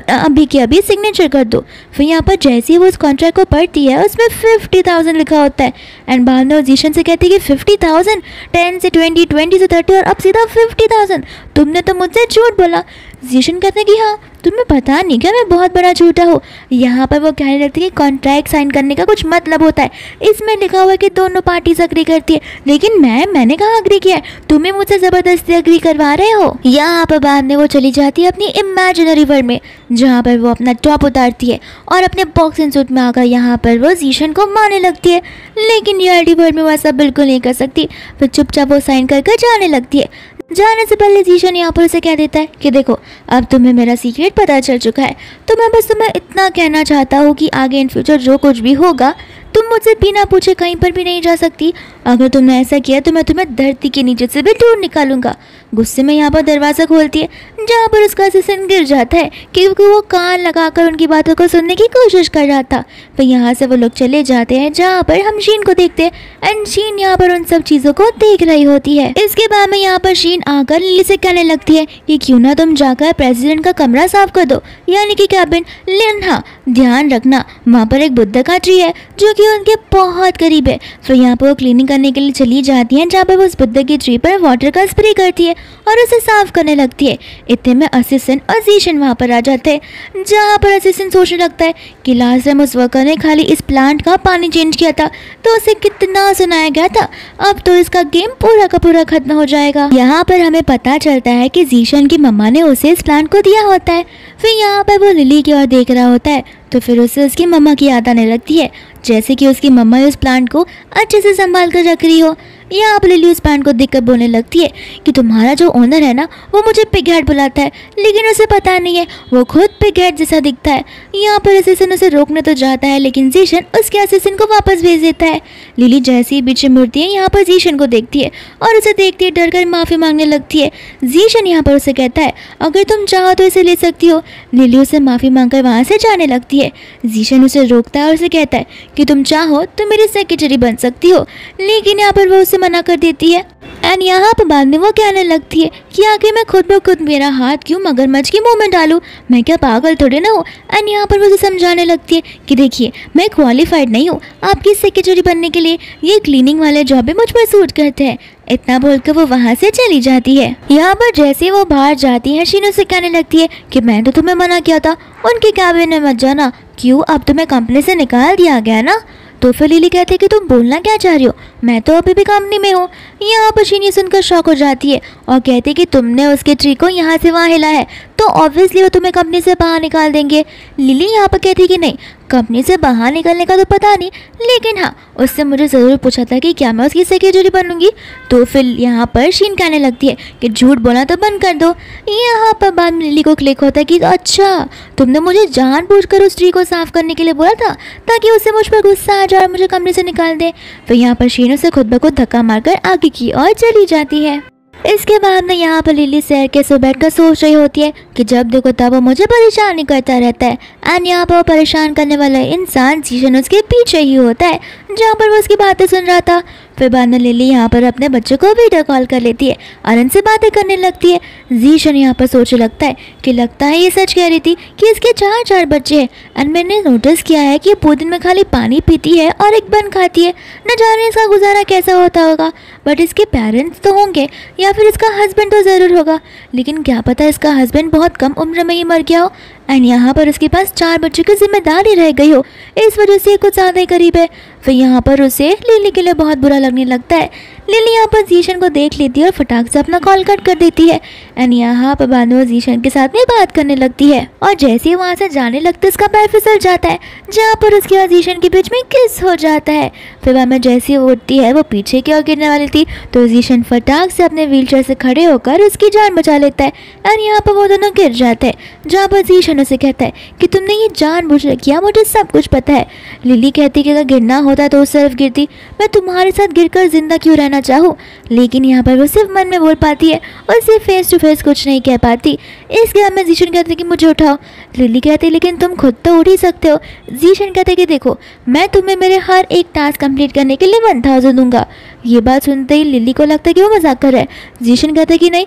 अभी के अभी सिग्नेचर कर दो। फिर यहाँ पर जैसे ही वो उस कॉन्ट्रैक्ट को पढ़ती है उसमें 50,000 लिखा होता है एंड बाद में वो जीशन से कहती है कि 50,000, 10 से 20, 20 से 30 और अब सीधा 50,000, तुमने तो मुझसे झूठ बोला। जीशन कहते हैं कि हाँ, तुम्हें पता नहीं क्या मैं बहुत बड़ा झूठा हूँ। यहाँ पर वो कहने लगती है कि कॉन्ट्रैक्ट साइन करने का कुछ मतलब होता है, इसमें लिखा हुआ है कि दोनों पार्टीज अग्री करती है, लेकिन मैंने कहाँ अग्री किया है, तुम्हें मुझसे ज़बरदस्ती अग्री करवा रहे हो। यहाँ पर बाद में वो चली जाती है अपनी इमेजिनरी वर्ल्ड में जहाँ पर वो अपना टॉप उतारती है और अपने बॉक्सिंग सूट में आकर यहाँ पर वो जीशन को मारने लगती है। लेकिन रियलिटी वर्ल्ड में वो ऐसा बिल्कुल नहीं कर सकती। फिर चुपचाप वो साइन करके जाने लगती है। जाने से पहले जीशन यहाँ पर उसे कह देता है कि देखो, अब तुम्हें मेरा सीक्रेट पता चल चुका है, तो मैं बस तुम्हें इतना कहना चाहता हूँ कि आगे इन फ्यूचर जो कुछ भी होगा तुम मुझसे बिना पूछे कहीं पर भी नहीं जा सकती। अगर तुमने ऐसा किया तो मैं तुम्हें धरती के नीचे से भी दूर निकालूंगा। गुस्से में यहाँ पर दरवाज़ा खोलती है जहाँ पर उसका असिस्टेंट गिर जाता है क्योंकि वो कान लगाकर उनकी बातों को सुनने की कोशिश कर रहा था। फिर यहाँ से वो लोग चले जाते हैं जहाँ पर हम शीन को देखते हैं एंड शीन यहाँ पर उन सब चीज़ों को देख रही होती है। इसके बाद में यहाँ पर शीन आकर लिली से कहने लगती है कि क्यों ना तुम जाकर प्रेसिडेंट का कमरा साफ कर दो, यानी कि कैबिन। लेकिन हाँ, ध्यान रखना वहाँ पर एक बुद्ध का ट्री है जो कि उनके बहुत करीब है। फिर यहाँ पर वो क्लीनिंग करने के लिए चली जाती है जहाँ पर वो उस बुद्ध की ट्री पर वाटर का स्प्रे करती है और उसे साफ करने लगती है। इतने में असिस्टेंट और जीशन वहाँ पर आ जाते हैं जहाँ पर असिस्टेंट सोचने लगता है कि लास्ट टाइम उस वर्कर ने खाली इस प्लांट का पानी चेंज किया था तो उसे कितना सुनाया गया था, अब तो इसका गेम पूरा का पूरा खत्म हो जाएगा। यहाँ पर हमें पता चलता है कि जीशन की मम्मा ने उसे इस प्लांट को दिया होता है। फिर यहाँ पर वो लिली की ओर देख रहा होता है तो फिर उसे उसकी मम्मा की याद आने लगती है, जैसे कि उसकी मम्मा उस प्लांट को अच्छे से संभाल कर रख रही हो। यहाँ पर लिली उस प्लांट को देखकर बोलने लगती है कि तुम्हारा जो ओनर है ना वो मुझे पिग हेड बुलाता है, लेकिन उसे पता नहीं है वो खुद पिग हेड जैसा दिखता है। यहाँ पर असिस्टेंट उसे रोकने तो जाता है लेकिन जीशन उसके असिस्टेंट को वापस भेज देता है। लिली जैसे ही पीछे मुड़ती है यहाँ पर जीशन को देखती है और उसे देखती है डर कर माफ़ी मांगने लगती है। जीशन यहाँ पर उसे कहता है अगर तुम चाहो तो इसे ले सकती हो। लिली उसे माफ़ी मांगकर वहाँ से जाने लगती है। जीशन उसे रोकता है और उसे कहता है कि तुम चाहो तो मेरी सेक्रेटरी बन सकती हो, लेकिन यहाँ पर वो उसे मना कर देती है। एंड यहाँ पर बाद में वो कहने लगती है कि आखिर मैं खुद ब खुद मेरा हाथ क्यों मगरमच्छ की मुंह में डालूं, मैं क्या पागल थोड़े ना हूँ। एंड यहाँ पर वो उसे समझाने लगती है कि देखिए, मैं क्वालिफाइड नहीं हूँ आपकी सेक्रेटरी बनने के लिए, ये क्लीनिंग वाले जॉब भी मुझ पर सूट करते हैं। इतना बोलकर वो वहाँ से चली जाती है। यहाँ पर जैसे वो बाहर जाती है शीनू से कहने लगती है कि मैं तो तुम्हें मना किया था उनके कैबिन में मत जाना, क्यों अब तुम्हें कंपनी से निकाल दिया गया ना। तो फिर लिली कहती है कि तुम बोलना क्या चाह रही हो, मैं तो अभी भी कंपनी में हूँ। यहाँ पर शीनी सुनकर शॉक हो जाती है और कहती है कि तुमने उसके ट्री को यहाँ से वहाँ हिला है तो ऑब्वियसली वो तुम्हें कंपनी से बाहर निकाल देंगे। लिली यहाँ पर कहती है कि नहीं, कंपनी से बाहर निकलने का तो पता नहीं, लेकिन हाँ उससे मुझे ज़रूर पूछा था कि क्या मैं उसकी सेक्रेटरी बनूंगी। तो फिर यहाँ पर शीन कहने लगती है कि झूठ बोलना तो बंद कर दो। यहाँ पर बाद में लिली को क्लिक होता है कि अच्छा, तुमने मुझे जानबूझकर उस ट्री को साफ करने के लिए बोला था ताकि उससे मुझ पर गुस्सा आ जाए और मुझे कंपनी से निकाल दे। फिर यहाँ पर शीन उसे खुद ब खुद धक्का मारकर आगे की ओर चली जाती है। इसके बाद में यहाँ पर लिली सैर के सो बैठ कर सोच रही होती है कि जब देखो तब वो मुझे परेशान करता रहता है। एंड यहाँ पर वो परेशान करने वाला इंसान जीशन उसके पीछे ही होता है जहाँ पर वो उसकी बातें सुन रहा था। फिर बाद में लिली यहाँ पर अपने बच्चे को वीडियो कॉल कर लेती है और उनसे बातें करने लगती है। जीशन यहाँ पर सोचने लगता है कि लगता है ये सच कह रही थी कि इसके 4 बच्चे हैं। एंड मैंने नोटिस किया है कि ये पूरे दिन में खाली पानी पीती है और एक बन खाती है, न जाने इसका गुजारा कैसा होता होगा। बट इसके पेरेंट्स तो होंगे या फिर इसका हस्बैंड तो ज़रूर होगा, लेकिन क्या पता इसका हस्बैंड बहुत कम उम्र में ही मर गया हो। एंड यहाँ पर उसके पास 4 बच्चों की जिम्मेदारी रह गई हो, इस वजह से कुछ ज़्यादा ही करीब है। फिर यहाँ पर उसे लिली के लिए बहुत बुरा लगने लगता है। लिली यहाँ पर जीशन को देख लेती है और फटाक से अपना कॉल कट कर देती है। एंड यहाँ पर बाद में वो जीशन के साथ में बात करने लगती है और जैसे ही वहाँ से जाने लगता है उसका पैर फिसल जाता है, जहाँ पर उसके बाद जीशन के बीच में किस हो जाता है। फिर बाद में जैसे ही वो उठती है वो पीछे की ओर गिरने वाली थी, तो जीशन फटाक से अपने व्हीलचेयर से खड़े होकर उसकी जान बचा लेता है। एंड यहाँ पर वो दोनों गिर जाते हैं, जहाँ पर जीशन उसे कहता है कि तुमने ये जानबूझ कर किया, मुझे सब कुछ पता है। लिली कहती कि अगर गिरना होता तो उस तरफ गिरती, मैं तुम्हारे साथ गिरकर जिंदा क्यों रहना चाहूँ। लेकिन यहाँ पर वो सिर्फ मन में बोल पाती है और सिर्फ फेस टू फेस कुछ नहीं कह पाती। इसके बाद में जीशन कहते कि मुझे उठाओ। लिली कहती लेकिन तुम खुद तो उठ ही सकते हो। जीशन कहते कि देखो, मैं तुम्हें मेरे हर एक टास्क कंप्लीट करने के लिए 1000 दूंगा। ये बात सुनते ही लिली को लगता है कि वो मजाक कर रहा है। जीशन कहते कि नहीं,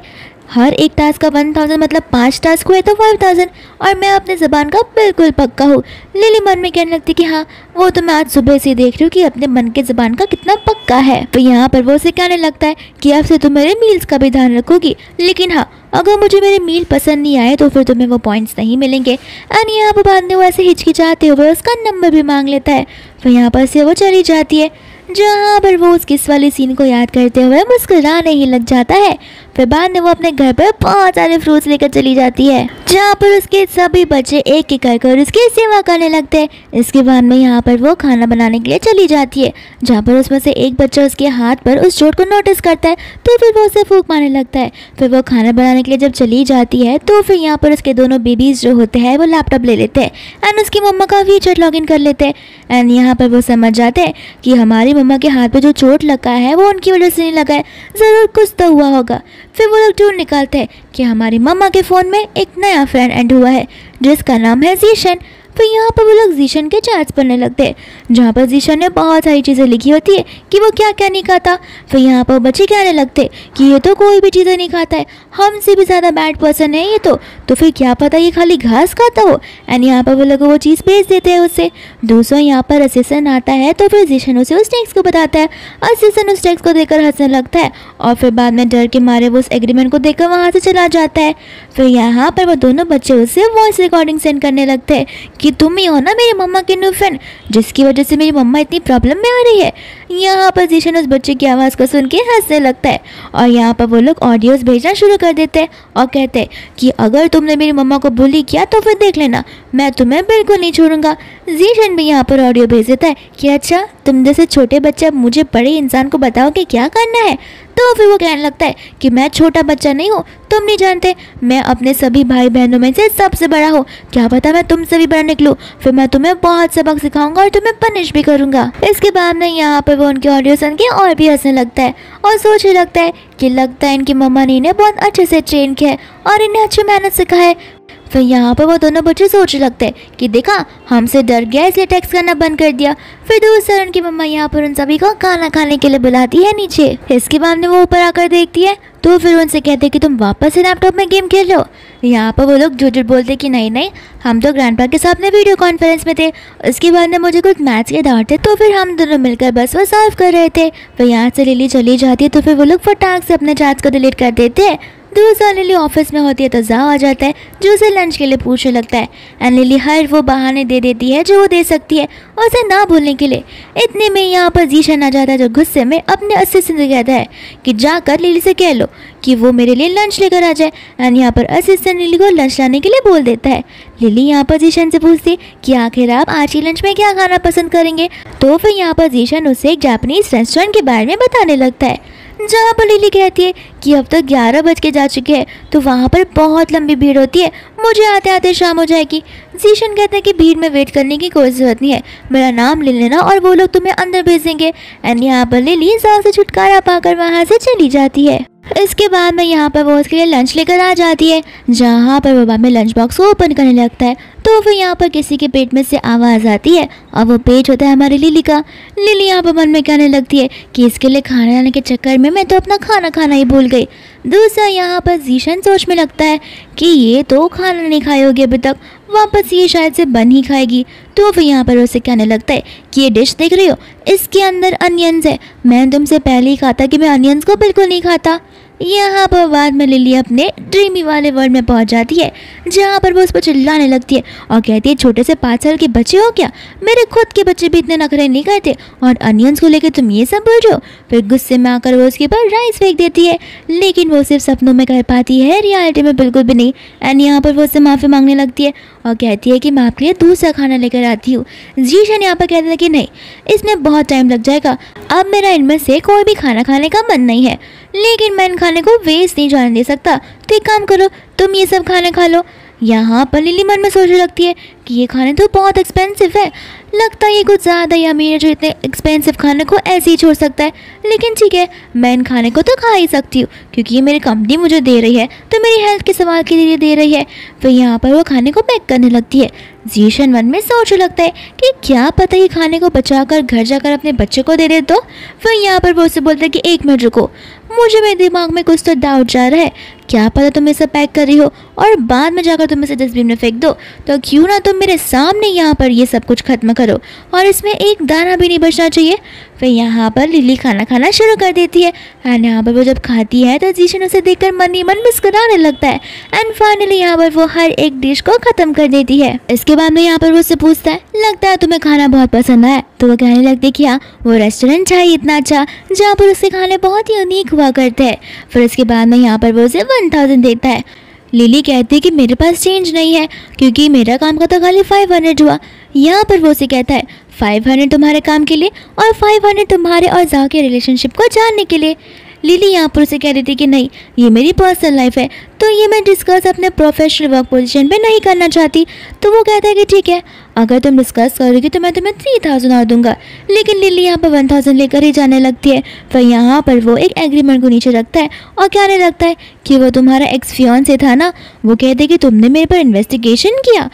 हर एक टास्क का 1000 मतलब 5 टास्क हुए तो 5000, और मैं अपने ज़बान का बिल्कुल पक्का हूँ। लिली मन में कहने लगती कि हाँ, वो तो मैं आज सुबह से देख रही हूँ कि अपने मन के ज़बान का कितना पक्का है। तो यहाँ पर वो उसे कहने लगता है कि अब से तुम मेरे मील्स का भी ध्यान रखोगी, लेकिन हाँ, अगर मुझे मेरे मील पसंद नहीं आए तो फिर तुम्हें वो पॉइंट्स नहीं मिलेंगे। एंड यहाँ पर बाद में वो ऐसे हिचकिचाते हुए उसका नंबर भी मांग लेता है। फिर यहाँ पर से वो चली जाती है, जहाँ पर वो उस किस वाली सीन को याद करते हुए मुस्कुराने ही लग जाता है। फिर बाद में वो अपने घर पर बहुत सारे फ्रूट्स लेकर चली जाती है, जहाँ पर उसके सभी बच्चे एक एक कर उसकी सेवा करने लगते हैं। इसके बाद में यहाँ पर वो खाना बनाने के लिए चली जाती है, जहाँ पर उसमें से एक बच्चा उसके हाथ पर उस चोट को नोटिस करता है, तो फिर वो उसे फूंक मारने लगता है। फिर वो खाना बनाने के लिए जब चली जाती है तो फिर यहाँ पर उसके दोनों बेबीज जो होते हैं वो लैपटॉप ले लेते हैं एंड उसकी मम्मा का वीचैट लॉगिन कर लेते हैं। एंड यहाँ पर वो समझ जाते हैं कि हमारी मम्मा के हाथ पे जो चोट लगा है वो उनकी वजह से नहीं लगा है, ज़रूर कुछ तो हुआ होगा। फिर वो लोग ढूंढ निकालते हैं कि हमारी मम्मा के फ़ोन में एक नया फ्रेंड ऐड हुआ है जिसका नाम है जीशन। फिर यहाँ पर वो लोग जीशन के चैट्स पढ़ने लगते हैं, जहाँ पर जीशन ने बहुत सारी चीज़ें लिखी होती है कि वो क्या क्या नहीं खाता। फिर यहाँ पर बच्चे कहने लगते कि ये तो कोई भी चीज़ें नहीं खाता है, हमसे भी ज़्यादा बैड पर्सन है ये तो फिर क्या पता ये खाली घास खाता हो। एंड यहाँ पर वो लोग वो चीज़ भेज देते हैं उससे। दूसरा यहाँ पर असिस्टेंट आता है, तो फिर जीशन उसे उस टेक्स्ट को बताता है। असिस्टेंट उस टेक्स्ट को देखकर हंसने लगता है और फिर बाद में डर के मारे वो उस एग्रीमेंट को देखकर वहाँ से चला जाता है। फिर यहाँ पर वो दोनों बच्चे उससे वॉइस रिकॉर्डिंग सेंड करने लगते हैं कि तुम ही हो ना मेरी मम्मा के न्यू फ्रेंड जिसकी वजह से मेरी मम्मा इतनी प्रॉब्लम में आ रही है। यहाँ पर जीशन उस बच्चे की आवाज़ को सुन के हंसने लगता है और यहाँ पर वो लोग ऑडियोज भेजना शुरू कर देते हैं और कहते हैं कि अगर तुमने मेरी मम्मा को बुली किया तो फिर देख लेना, मैं तुम्हें बिल्कुल नहीं छोड़ूंगा। जीशन भी यहाँ पर ऑडियो भेज देता है कि अच्छा, तुम जैसे छोटे बच्चे मुझे बड़े इंसान को बताओ कि क्या करना है। तो फिर वो कहने लगता है कि मैं छोटा बच्चा नहीं हूँ, तुम नहीं जानते, मैं अपने सभी भाई बहनों में से सबसे बड़ा हूँ, क्या पता मैं तुमसे भी बड़ा निकलूँ। फिर मैं तुम्हें बहुत सबक सिखाऊंगा और तुम्हें पनिश भी करूँगा। इसके बाद में यहाँ पर वो उनकी ऑडियो सुन के और भी हंसने लगता है और सोचने लगता है कि लगता है इनकी मम्मा ने इन्हें बहुत अच्छे से ट्रेन किया है और इन्हें अच्छी मेहनत सिखाया है। फिर यहाँ पर वो दोनों बच्चे सोचने लगते हैं कि देखा, हमसे डर गया इसलिए टेक्स्ट करना बंद कर दिया। फिर दूसरा उनकी मम्मा यहाँ पर उन सभी को खाना खाने के लिए बुलाती है नीचे। इसके बाद में वो ऊपर आकर देखती है तो फिर उनसे कहते हैं कि तुम वापस से लैपटॉप में गेम खेल रहे हो। यहाँ पर वो लोग झूठ बोलते कि नहीं, हम तो ग्रैंडपा के साथ में वीडियो कॉन्फ्रेंस में थे। उसके बाद में मुझे कुछ मैथ्स के डाउट थे तो फिर हम दोनों मिलकर बस वो सॉल्व कर रहे थे। फिर यहाँ से लिली चली जाती है तो फिर वो लोग फटाक से अपने चैट्स को डिलीट कर देते हैं। दूसरा लिली ऑफिस में होती है तो जा आ जाता है जो उसे लंच के लिए पूछने लगता है एंड लिली हर वो बहाने दे देती है जो वो दे सकती है और उसे ना भूलने के लिए। इतने में यहाँ पर जीशन आ जाता है जो गुस्से में अपने असिस्टेंट से कहता है कि जाकर लिली से कह लो कि वो मेरे लिए लंच लेकर आ जाए। एंड यहाँ पर असिस्टेंट लिली को लंच लाने के लिए बोल देता है। लिली यहाँ पर जीशन से पूछती कि आखिर आप आज की लंच में क्या खाना पसंद करेंगे। तो फिर यहाँ पर जीशन उसे एक जापानीज रेस्टोरेंट के बारे में बताने लगता है, जहाँ पर लिली कहती है कि अब तक 11 बज के जा चुके हैं तो वहाँ पर बहुत लंबी भीड़ होती है, मुझे आते आते शाम हो जाएगी। जीशन कहते हैं कि भीड़ में वेट करने की कोई ज़रूरत नहीं है, मेरा नाम ले लेना और वो लोग तुम्हें अंदर भेज देंगे। एंड यहाँ पर लिली जाओ से छुटकारा पाकर वहाँ से चली जाती है। इसके बाद में यहाँ पर वो उसके लिए लंच लेकर आ जाती है, जहाँ पर वो बाद में लंच बॉक्स को ओपन करने लगता है तो फिर यहाँ पर किसी के पेट में से आवाज़ आती है और वो पेट होता है हमारी लिली का। लिली यहाँ पर मन में कहने लगती है कि इसके लिए खाना लाने के चक्कर में मैं तो अपना खाना खाना ही भूल गई। दूसरा यहाँ पर जीशन सोच में लगता है कि ये तो खाना नहीं खाई होगी अभी तक, वापस ये शायद से बन ही खाएगी। तो फिर यहाँ पर उसे कहने लगता है कि ये डिश देख रही हो, इसके अंदर अनियंस है, मैंने तुमसे पहले ही कहा था कि मैं अनियंस को बिल्कुल नहीं खाता। यहाँ पर बाद में लिली अपने ड्रीमी वाले वर्ल्ड में पहुँच जाती है, जहाँ पर वो उस पर चिल्लाने लगती है और कहती है छोटे से 5 साल के बच्चे हो क्या, मेरे खुद के बच्चे भी इतने नखरे नहीं करते और अनियंस को लेकर तुम ये सब बोल रहे हो। फिर गुस्से में आकर वो उसके ऊपर राइस फेंक देती है, लेकिन वो सिर्फ सपनों में कर पाती है, रियलिटी में बिल्कुल भी नहीं। एंड यहाँ पर वो उससे माफ़ी मांगने लगती है और कहती है कि मैं आपके लिए दूसरा खाना लेकर आती हूँ। जीशन यहाँ पर कहता है कि नहीं, इसमें बहुत टाइम लग जाएगा, अब मेरा इनमें से कोई भी खाना खाने का मन नहीं है, लेकिन मैं इन खाने को वेस्ट नहीं जाने दे सकता, तो एक काम करो, तुम ये सब खाने खा लो। यहाँ पर लिली मन में सोचने लगती है कि ये खाने तो बहुत एक्सपेंसिव है, लगता है ये कुछ ज़्यादा ही अमीर है जो इतने एक्सपेंसिव खाने को ऐसे ही छोड़ सकता है, लेकिन ठीक है, मैं इन खाने को तो खा ही सकती हूँ क्योंकि ये मेरी कंपनी मुझे दे रही है, तो मेरी हेल्थ के सवाल के लिए दे रही है। फिर यहाँ पर वो खाने को पैक करने लगती है। जीशन मन में सोचने लगता है कि क्या पता ये खाने को बचाकर घर जाकर अपने बच्चे को दे दे। तो फिर यहाँ पर वो उससे बोलता है कि 1 मिनट रुको, मुझे मेरे दिमाग में कुछ तो डाउट जा रहा है, क्या पता तुम इसे पैक कर रही हो और बाद में जाकर तुम इसे डस्टबिन में फेंक दो, तो क्यों ना तुम मेरे सामने यहाँ पर ये सब कुछ खत्म करो और इसमें एक दाना भी नहीं बचना चाहिए। फिर यहाँ पर लिली खाना खाना शुरू कर देती है एंड यहाँ पर वो जब खाती है तो जीशन उसे देखकर मन ही मन मुस्कुराने लगता है एंड फाइनली यहाँ पर वो हर एक डिश को खत्म कर देती है। इसके बाद में यहाँ पर वो उससे पूछता है, लगता है तुम्हें खाना बहुत पसंद आया। तो वो कहने लगती कि हाँ, वो रेस्टोरेंट चाहिए इतना अच्छा जहाँ पर उसके खाने बहुत ही यूनिक हुआ करते हैं। फिर उसके बाद में यहाँ पर वो उसे 1000 देता है। लिली कहती है कि मेरे पास चेंज नहीं है क्योंकि मेरा काम का तो खाली 500 हुआ। यहाँ पर वो उसे कहता है 500 तुम्हारे काम के लिए और 500 तुम्हारे और जाओ के रिलेशनशिप को जानने के लिए। लिली यहाँ पर उसे कह देती कि नहीं, ये मेरी पर्सनल लाइफ है, तो ये मैं डिस्कस अपने प्रोफेशनल वर्क पोजीशन पे नहीं करना चाहती। तो वो कहता है कि ठीक है, अगर तुम डिस्कस करोगी तो मैं तुम्हें 3000 और दूंगा। लेकिन लिली यहाँ पर 1000 लेकर ही जाने लगती है। फिर यहाँ पर वो एक एग्रीमेंट को नीचे रखता है और कहने लगता है कि वो तुम्हारा एक्स फियांसे था ना, वो कहते कि तुमने मेरे पर इन्वेस्टिगेशन किया।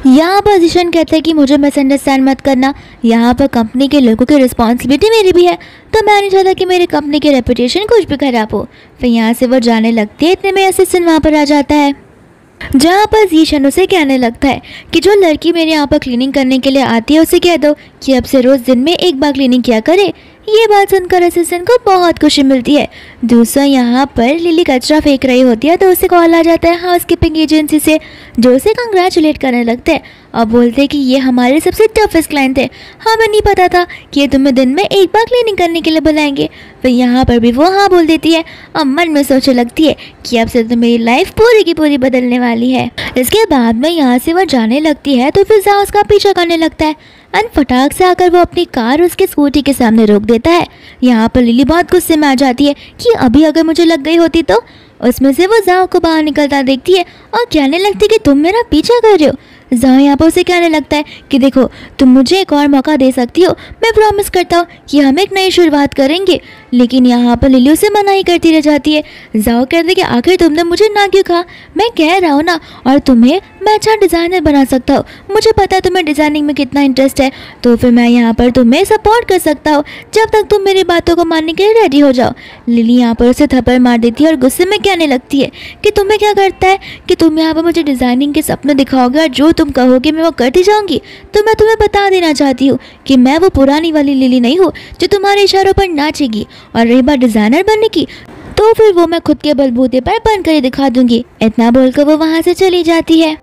यहाँ पर जीशन कहते हैं कि मुझे मिसअंडरस्टैंड मत करना, यहाँ पर कंपनी के लोगों की रिस्पॉन्सिबिलिटी मेरी भी है, तो मैं नहीं चाहता कि मेरी कंपनी की रेपुटेशन कुछ भी खराब हो। फिर यहाँ से वो जाने लगती है, इतने में असिस्टेंट वहाँ पर आ जाता है, जहाँ पर जीशन उसे कहने लगता है कि जो लड़की मेरे यहाँ पर क्लीनिंग करने के लिए आती है उसे कह दो कि अब से रोज़ दिन में 1 बार क्लीनिंग किया करे। ये बात सुनकर असिस्टेंट को बहुत खुशी मिलती है। दूसरा यहाँ पर लिली कचरा फेंक रही होती है तो उसे कॉल आ जाता है हाउसकीपिंग एजेंसी से, जो उसे कंग्रेचुलेट करने लगते हैं और बोलते हैं कि ये हमारे सबसे टफेस्ट क्लाइंट थे, हमें नहीं पता था कि ये तुम्हें दिन में 1 बार क्लीनिंग करने के लिए बुलाएंगे। फिर यहाँ पर भी वो हाँ बोल देती है और मन में सोचने लगती है कि अब से तो मेरी लाइफ पूरी की पूरी बदलने वाली है। इसके बाद में यहाँ से वो जाने लगती है तो फिर जाओ उसका पीछा करने लगता है एंड फटाक से आकर वो अपनी कार उसके स्कूटी के सामने रोक देता है। यहाँ पर लिली बहुत गुस्से में आ जाती है कि अभी अगर मुझे लग गई होती तो। उसमें से वो जाओ को बाहर निकलता देखती है और कहने लगती है कि तुम मेरा पीछा कर रहे हो। जाओ यहाँ पर उसे कहने लगता है कि देखो, तुम मुझे एक और मौका दे सकती हो, मैं प्रॉमिस करता हूँ कि हम एक नई शुरुआत करेंगे। लेकिन यहाँ पर लिली उसे मना ही करती रह जाती है। जाओ कहते कि आखिर तुमने मुझे ना क्यों कहा, मैं कह रहा हूँ ना, और तुम्हें मैं अच्छा डिज़ाइनर बना सकता हूँ, मुझे पता है तुम्हें डिज़ाइनिंग में कितना इंटरेस्ट है, तो फिर मैं यहाँ पर तुम्हें सपोर्ट कर सकता हूँ जब तक तुम मेरी बातों को मानने के लिए रेडी हो जाओ। लिली यहाँ पर उसे थप्पड़ मार देती है और गुस्से में कहने लगती है कि तुम्हें क्या करता है कि तुम यहाँ पर मुझे डिज़ाइनिंग के सपने दिखाओगे और जो तुम कहोगे मैं वो करती जाऊँगी। तो मैं तुम्हें बता देना चाहती हूँ कि मैं वो पुरानी वाली लिली नहीं हूँ जो तुम्हारे इशारों पर नाचेगी, और रही बात डिज़ाइनर बनने की तो फिर वो मैं खुद के बलबूते पर बन कर दिखा दूंगी। इतना बोलकर वो वहाँ से चली जाती है।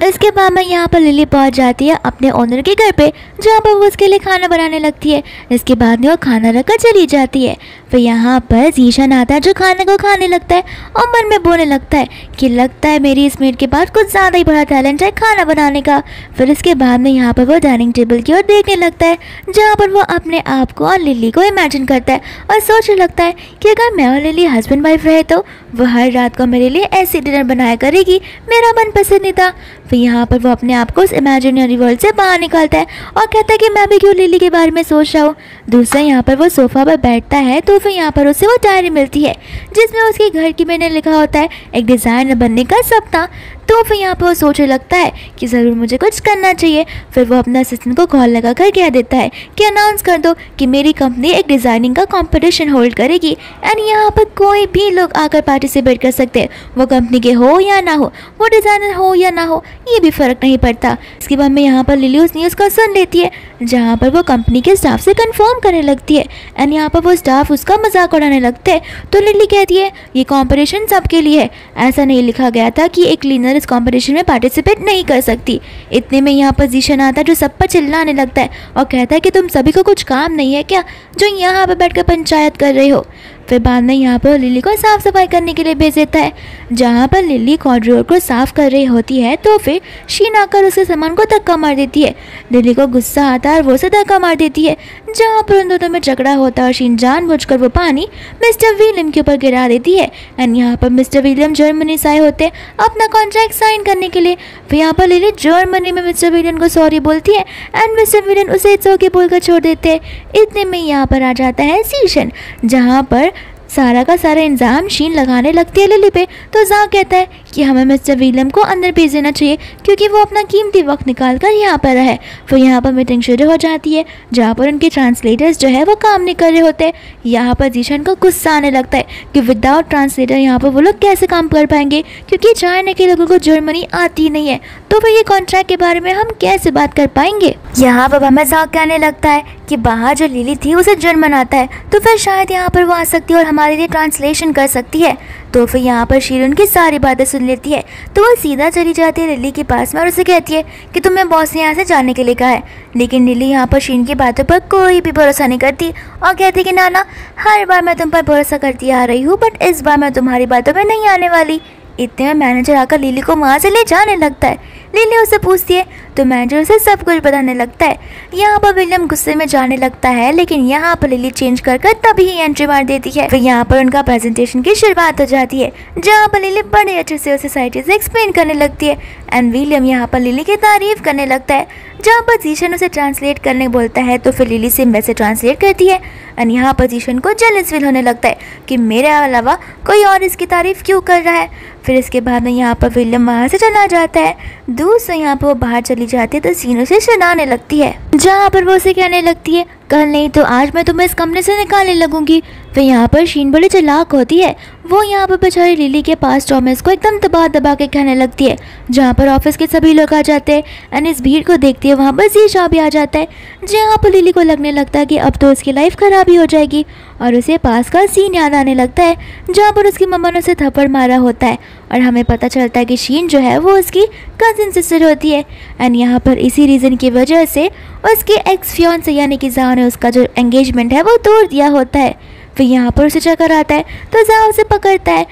इसके बाद में यहाँ पर लिली पहुँच जाती है अपने ओनर के घर पे, जहाँ पर वो उसके लिए खाना बनाने लगती है। इसके बाद में वो खाना रखकर चली जाती है। फिर यहाँ पर जीशन आता है जो खाने को खाने लगता है और मन में बोलने लगता है कि लगता है मेरी इस मेड के पास कुछ ज़्यादा ही बड़ा टैलेंट है खाना बनाने का। फिर इसके बाद में यहाँ पर वो डाइनिंग टेबल की ओर देखने लगता है, जहाँ पर वो अपने आप को और लिली को इमेजिन करता है और सोचने लगता है कि अगर मैं और लिली हस्बैंड वाइफ रहे तो वो हर रात को मेरे लिए ऐसी डिनर बनाया करेगी, मेरा मन पसंदीदा। फिर यहाँ पर वो अपने आप को उस इमेजिनरी वर्ल्ड से बाहर निकालता है और कहता है कि मैं भी क्यों लिली के बारे में सोच रहा हूँ। दूसरा यहाँ पर वो सोफ़ा पर बैठता है तो फिर यहाँ पर उसे वो डायरी मिलती है जिसमें उसके घर की मैंने लिखा होता है एक डिज़ाइनर बनने का सपना। तो तो फिर यहाँ पर वो सोचने लगता है कि ज़रूर मुझे कुछ करना चाहिए। फिर वो अपना असिस्टेंट को कॉल लगा कर कह देता है कि अनाउंस कर दो कि मेरी कंपनी एक डिज़ाइनिंग का कंपटीशन होल्ड करेगी एंड यहाँ पर कोई भी लोग आकर पार्टिसिपेट कर सकते हैं, वो कंपनी के हो या ना हो, वो डिज़ाइनर हो या ना हो, ये भी फ़र्क नहीं पड़ता। इसके बाद में यहाँ पर लिली उस न्यूज़ को सुन लेती है जहाँ पर वो कंपनी के स्टाफ से कंफर्म करने लगती है एंड यहाँ पर वो स्टाफ उसका मजाक उड़ाने लगते हैं। तो लिली कहती है ये कंपटीशन सबके लिए है, ऐसा नहीं लिखा गया था कि एक क्लीनर इस कंपटीशन में पार्टिसिपेट नहीं कर सकती। इतने में यहाँ पर जीशन आता है जो सब पर चिल्लाने लगता है और कहता है कि तुम सभी को कुछ काम नहीं है क्या जो यहाँ पर बैठकर पंचायत कर रहे हो। फिर बाद में यहाँ पर लिली को साफ सफाई करने के लिए भेज देता है। जहाँ पर लिली कॉरिडोर को साफ कर रही होती है तो फिर शीन आकर उसके सामान को धक्का मार देती है। लिली को गुस्सा आता है और वो उसे धक्का मार देती है। जहाँ पर उन दोनों में झगड़ा होता है और शीन जानबूझकर वो पानी मिस्टर विलियम के ऊपर गिरा देती है एंड यहाँ पर मिस्टर विलियम जर्मनी से आए होते हैं अपना कॉन्ट्रैक्ट साइन करने के लिए। फिर यहाँ पर लिली जर्मनी में मिस्टर विलियम को सॉरी बोलती है एंड मिस्टर विलियम उसे इट्स ओके बोलकर छोड़ देते हैं। इतने में यहाँ पर आ जाता है जीशन, जहाँ पर सारा का सारा इंजाम शीन लगाने लगती है लिली पे। तो ज़ा कहता है कि हमें मिस्टर विलियम को अंदर भेज देना चाहिए क्योंकि वो अपना कीमती वक्त निकाल कर यहाँ पर है। फिर यहाँ पर मीटिंग शुरू हो जाती है जहाँ पर उनके ट्रांसलेटर्स जो है वो काम नहीं कर रहे होते। यहाँ पर जीशन को गुस्सा आने लगता है कि विदाउट ट्रांसलेटर यहाँ पर वो लोग कैसे काम कर पाएंगे क्योंकि चाइना के लोगों को जर्मनी आती नहीं है, तो फिर ये कॉन्ट्रैक्ट के बारे में हम कैसे बात कर पाएंगे। यहाँ पर मजाक कहने लगता है कि बाहर जो लिली थी उसे जर्मन आता है तो फिर शायद यहाँ पर वो आ सकती है और हमारे लिए ट्रांसलेशन कर सकती है। तो फिर यहाँ पर शीन उनकी सारी बातें सुन लेती है तो वो सीधा चली जाती है लिली के पास में और उसे कहती है कि तुम्हें बॉस ने यहाँ से जाने के लिए कहा है। लेकिन लिली यहाँ पर शीन की बातों पर कोई भी भरोसा नहीं करती और कहती है कि नाना हर बार मैं तुम पर भरोसा करती आ रही हूँ बट इस बार मैं तुम्हारी बातों में नहीं आने वाली। इतने में मैनेजर आकर लिली को वहाँ से ले जाने लगता है। लिली उससे पूछती है तो मैनेजर उसे सब कुछ बताने लगता है। यहाँ पर विलियम गुस्से में जाने लगता है लेकिन यहाँ पर लिली चेंज कर तभी एंट्री मार देती है। फिर यहाँ पर उनका प्रेजेंटेशन की शुरुआत हो जाती है जहाँ पर लिली बड़े अच्छे से उसे सोसाइटी से एक्सप्लेन करने लगती है एंड विलियम यहाँ पर लिली की तारीफ करने लगता है। जहाँ पर जीशन उसे ट्रांसलेट करने बोलता है तो फिर लिली सिम से ट्रांसलेट करती है एंड यहाँ पर जीशन को जेलस फील होने लगता है कि मेरे अलावा कोई और इसकी तारीफ क्यों कर रहा है। फिर इसके बाद में यहाँ पर विलियम वहाँ से चला जाता है। दूर से यहाँ पर वो बाहर चली जाती है तो सीन उसे सुनाने लगती है जहाँ पर वो उसे कहने लगती है कल नहीं तो आज मैं तुम्हें इस कमरे से निकालने लगूंगी। फिर यहाँ पर शीन बड़ी चालाक होती है, वो यहाँ पर बेचारी लिली के पास टॉमस को एकदम दबा दबा के कहने लगती है जहाँ पर ऑफिस के सभी लोग आ जाते हैं एंड इस भीड़ को देखते हैं वहाँ पर जीशा भी आ जाता है। जहाँ पर लिली को लगने लगता है कि अब तो उसकी लाइफ खराब ही हो जाएगी और उसे पास का सीन याद आने लगता है जहाँ पर उसकी मम्मा ने उसे थप्पड़ मारा होता है और हमें पता चलता है कि शीन जो है वो उसकी कजिन सिस्टर होती है एंड यहाँ पर इसी रीज़न की वजह से उसके एक्स फियांसे यानी कि ज़ाओ ने उसका जो एंगेजमेंट है वो तोड़ दिया होता है। फिर यहाँ पर उसे चक्कर आता है तो ज़ाओ उसे पकड़ता है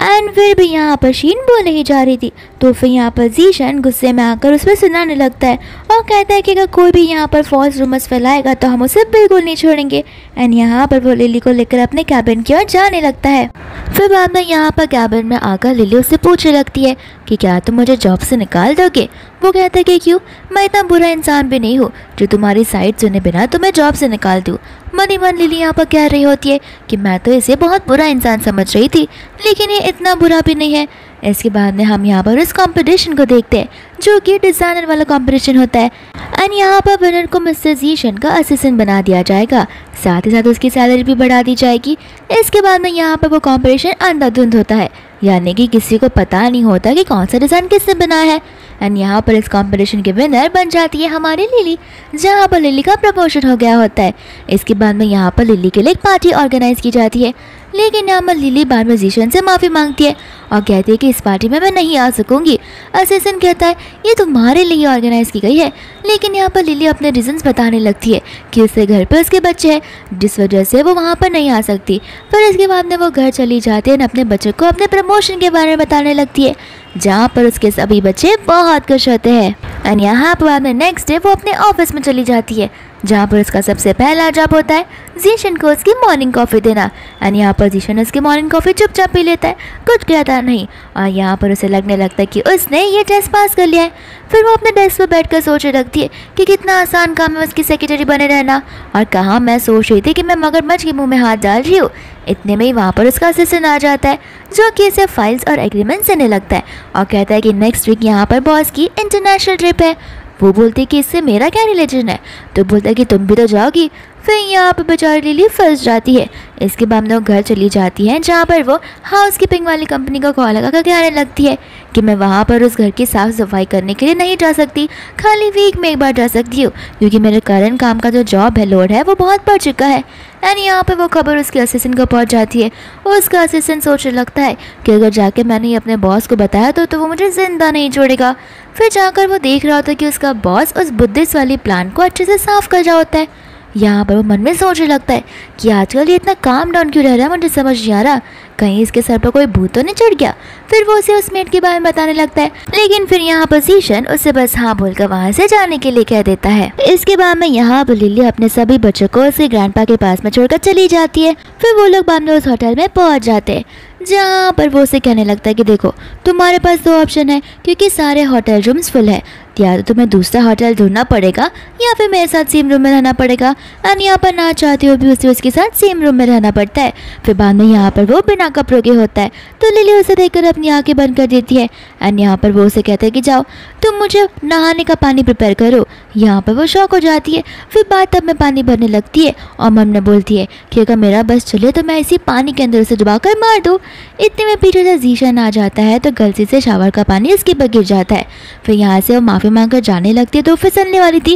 एंड फिर भी यहाँ पर शीन बोल नहीं जा रही थी। तो फिर यहाँ पर जीशन गुस्से में आकर उस पर सुनाने लगता है और कहता है कि अगर कोई भी यहाँ पर फॉल्स रूमर्स फैलाएगा तो हम उसे बिल्कुल नहीं छोड़ेंगे एंड यहाँ पर वो लिली को लेकर अपने कैबिन की ओर जाने लगता है। फिर बाद में यहाँ पर कैबिन में आकर लिली उससे पूछने लगती है कि क्या तुम मुझे जॉब से निकाल दोगे। वो कहता है कि क्यों, मैं इतना बुरा इंसान भी नहीं हूँ जो तुम्हारी साइड सुने बिना तुम्हें जॉब से निकाल दूँ। मनी मन लिली यहाँ पर कह रही होती है कि मैं तो इसे बहुत बुरा इंसान समझ रही थी लेकिन ये इतना बुरा भी नहीं है। इसके बाद में हम यहाँ पर इस कंपटीशन को देखते हैं जो कि डिज़ाइनर वाला कंपटीशन होता है एंड यहाँ पर विनर को मिस्टर जीशन का असिस्टेंट बना दिया जाएगा, साथ ही साथ उसकी सैलरी भी बढ़ा दी जाएगी। इसके बाद में यहाँ पर वो कंपटीशन अंधाधुंध होता है यानी कि किसी को पता नहीं होता कि कौन सा डिज़ाइन किसने बनाया है एंड यहाँ पर इस कंपटीशन के विनर बन जाती है हमारी लिली, जहाँ पर लिली का प्रमोशन हो गया होता है। इसके बाद में यहाँ पर लिली के लिए एक पार्टी ऑर्गेनाइज की जाती है लेकिन यहाँ पर लिली बाद में जीशन से माफ़ी मांगती है और कहती है कि इस पार्टी में मैं नहीं आ सकूंगी। असिस्टेंट कहता है ये तुम्हारे लिए ऑर्गेनाइज की गई है, लेकिन यहाँ पर लिली अपने रीजंस बताने लगती है कि उसके घर पर उसके बच्चे हैं जिस वजह से वो वहाँ पर नहीं आ सकती। फिर इसके बाद में वो घर चली जाती है और अपने बच्चों को अपने प्रमोशन के बारे में बताने लगती है जहाँ पर उसके सभी बच्चे बहुत खुश होते हैं एंड यहाँ पर बाद में नेक्स्ट डे वो अपने ऑफिस में चली जाती है जहाँ पर उसका सबसे पहला जॉब होता है जीशन को उसकी मॉर्निंग कॉफ़ी देना। एंड यहाँ पर जीशन उसकी मॉर्निंग कॉफ़ी चुपचाप पी लेता है, कुछ कहता नहीं। और यहाँ पर उसे लगने लगता है कि उसने ये टेस्ट पास कर लिया है। फिर वो अपने डेस्क पर बैठकर सोचने लगती है कि कितना आसान काम है उसकी सेक्रेटरी बने रहना, और कहाँ मैं सोच रही थी कि मैं मगरमच्छ के मुंह में हाथ डाल रही हूँ। इतने में ही वहाँ पर उसका असिस्टेंट आ जाता है, जो कि इसे फाइल्स और एग्रीमेंट देने लगता है और कहता है कि नेक्स्ट वीक यहाँ पर बॉस की इंटरनेशनल ट्रिप है। वो बोलती है कि इससे मेरा क्या रिलेशन है, तो बोलता है कि तुम भी तो जाओगी। फिर यहाँ पर बेचारी लिली फंस जाती है। इसके बाद वो घर चली जाती है, जहाँ पर वो हाउसकीपिंग वाली कंपनी का कॉल लगा कर कहने लगती है कि मैं वहाँ पर उस घर की साफ़ सफाई करने के लिए नहीं जा सकती, खाली वीक में एक बार जा सकती हूँ, क्योंकि मेरे करंट काम का जो जॉब है लोड है वो बहुत बढ़ चुका है। एंड यहाँ पर वो खबर उसके असिस्टेंट को पहुँच जाती है। उसका असिस्टेंट सोचने लगता है कि अगर जाके मैंने अपने बॉस को बताया तो वो मुझे ज़िंदा नहीं छोड़ेगा। फिर जाकर वो देख रहा होता है कि उसका बॉस उस बुद्धिस्ट वाली प्लान को अच्छे से साफ़ कर रहा होता है। यहाँ पर वो मन में सोचने लगता है कि आजकल ये इतना काम डाउन क्यों रह रहा है, मुझे समझ नहीं आ रहा, कहीं इसके सर पर कोई भूत तो नहीं चढ़ गया। फिर वो उसे उस मेट के बारे में बताने लगता है, लेकिन फिर यहाँ पर जीशन उसे बस हाँ बोलकर वहाँ से जाने के लिए कह देता है। इसके बाद में यहाँ पर लिली अपने सभी बच्चों को उसके ग्रैंडपा के पास में छोड़कर चली जाती है। फिर वो लोग बाद में उस होटल में पहुँच जाते हैं, जहाँ पर वो उसे कहने लगता है कि देखो तुम्हारे पास दो ऑप्शन है, क्योंकि सारे होटल रूम्स फुल है, या तो तुम्हें दूसरा होटल ढूंढना पड़ेगा या फिर मेरे साथ सेम रूम में रहना पड़ेगा। एंड यहाँ पर ना चाहते हो भी उसे उसके साथ सेम रूम में रहना पड़ता है। फिर बाद में यहाँ पर वो बिना कपड़ों के होता है, तो लिली उसे देखकर अपनी आंखें बंद कर देती है। एंड यहाँ पर वो उसे कहते हैं कि जाओ तुम मुझे नहाने का पानी प्रिपेयर करो। यहाँ पर वो शौक हो जाती है। फिर बात में पानी भरने लगती है और मन में बोलती है कि अगर मेरा बस चले तो मैं इसी पानी के अंदर उसे डुबा कर मार दूँ। इतने में पीछे से जीशन आ जाता है, तो गलती से शावर का पानी उसके पर गिर जाता है। फिर यहाँ से वो माफ़ी मांगकर जाने लगती है, तो फिसलने वाली थी,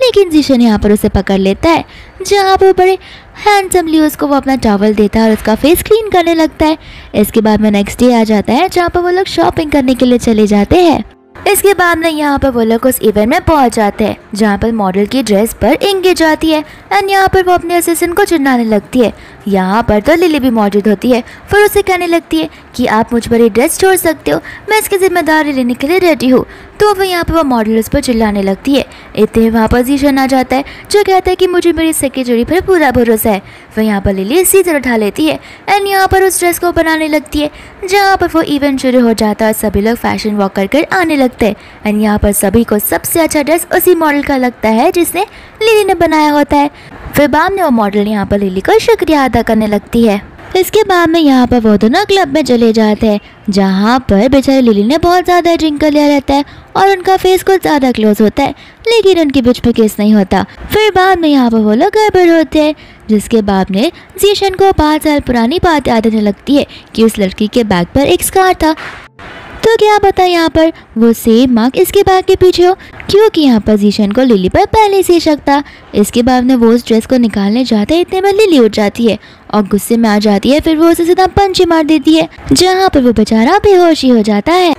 लेकिन जीशन यहाँ पर उसे पकड़ लेता है, जहाँ पर बड़े हैंडसमली उसको वो अपना टॉवल देता है और उसका फेस क्लीन करने लगता है। इसके बाद में नेक्स्ट डे आ जाता है, जहाँ पर वो लोग शॉपिंग करने के लिए चले जाते हैं। इसके बाद में यहाँ पर वो लोग उस इवेंट में पहुंच जाते हैं, जहाँ पर मॉडल की ड्रेस पर इंक गिर जाती है। एंड यहाँ पर वो अपने असिस्टेंट को चिल्लाने लगती है। यहाँ पर तो लिली भी मौजूद होती है। फिर उसे कहने लगती है कि आप मुझ पर ये ड्रेस छोड़ सकते हो, मैं इसकी जिम्मेदारी लेने के लिए रेडी हूँ। तो फिर यहाँ पर वो मॉडल उस पर चिल्लाने लगती है। इतने वहाँ पर जीशन आ जाता है, जो कहता है कि मुझे मेरी सेक्रेटरी पर पूरा भरोसा है। फिर यहाँ पर लिली सीजर उठा लेती है एंड यहाँ पर उस ड्रेस को बनाने लगती है, जहाँ पर वो इवेंट शुरू हो जाता है और सभी लोग फैशन वॉक कर आने लगते हैं। एंड यहाँ पर सभी को सबसे अच्छा ड्रेस उसी मॉडल का लगता है जिसने लिली ने बनाया होता है। फिर बाद में वो मॉडल यहाँ पर लिली का शुक्रिया अदा करने लगती है। इसके बाद में यहाँ पर वो दोनों क्लब में चले जाते हैं, जहाँ पर बेचारी लिली ने बहुत ज़्यादा ड्रिंक कर लिया रहता है और उनका फेस कुछ ज़्यादा क्लोज होता है, लेकिन उनके बीच में किस नहीं होता। फिर बाद में यहाँ पर वो लोग गड़बड़ होते हैं, जिसके बाद में जीशन को 5 साल पुरानी बात याद आने लगती है कि उस लड़की के बैग पर एक स्कार था। तो क्या पता यहाँ पर वो सेम मार्क इसके बैग के पीछे हो, क्योंकि यहाँ पर जीशन को लिली पर पहले से शक था। इसके बाद में वो उस ड्रेस को निकालने जाते हैं, इतने में लिली उठ जाती है और गुस्से में आ जाती है। फिर वो उसे सीधा पंच मार देती है, जहाँ पर वो बेचारा बेहोशी हो जाता है।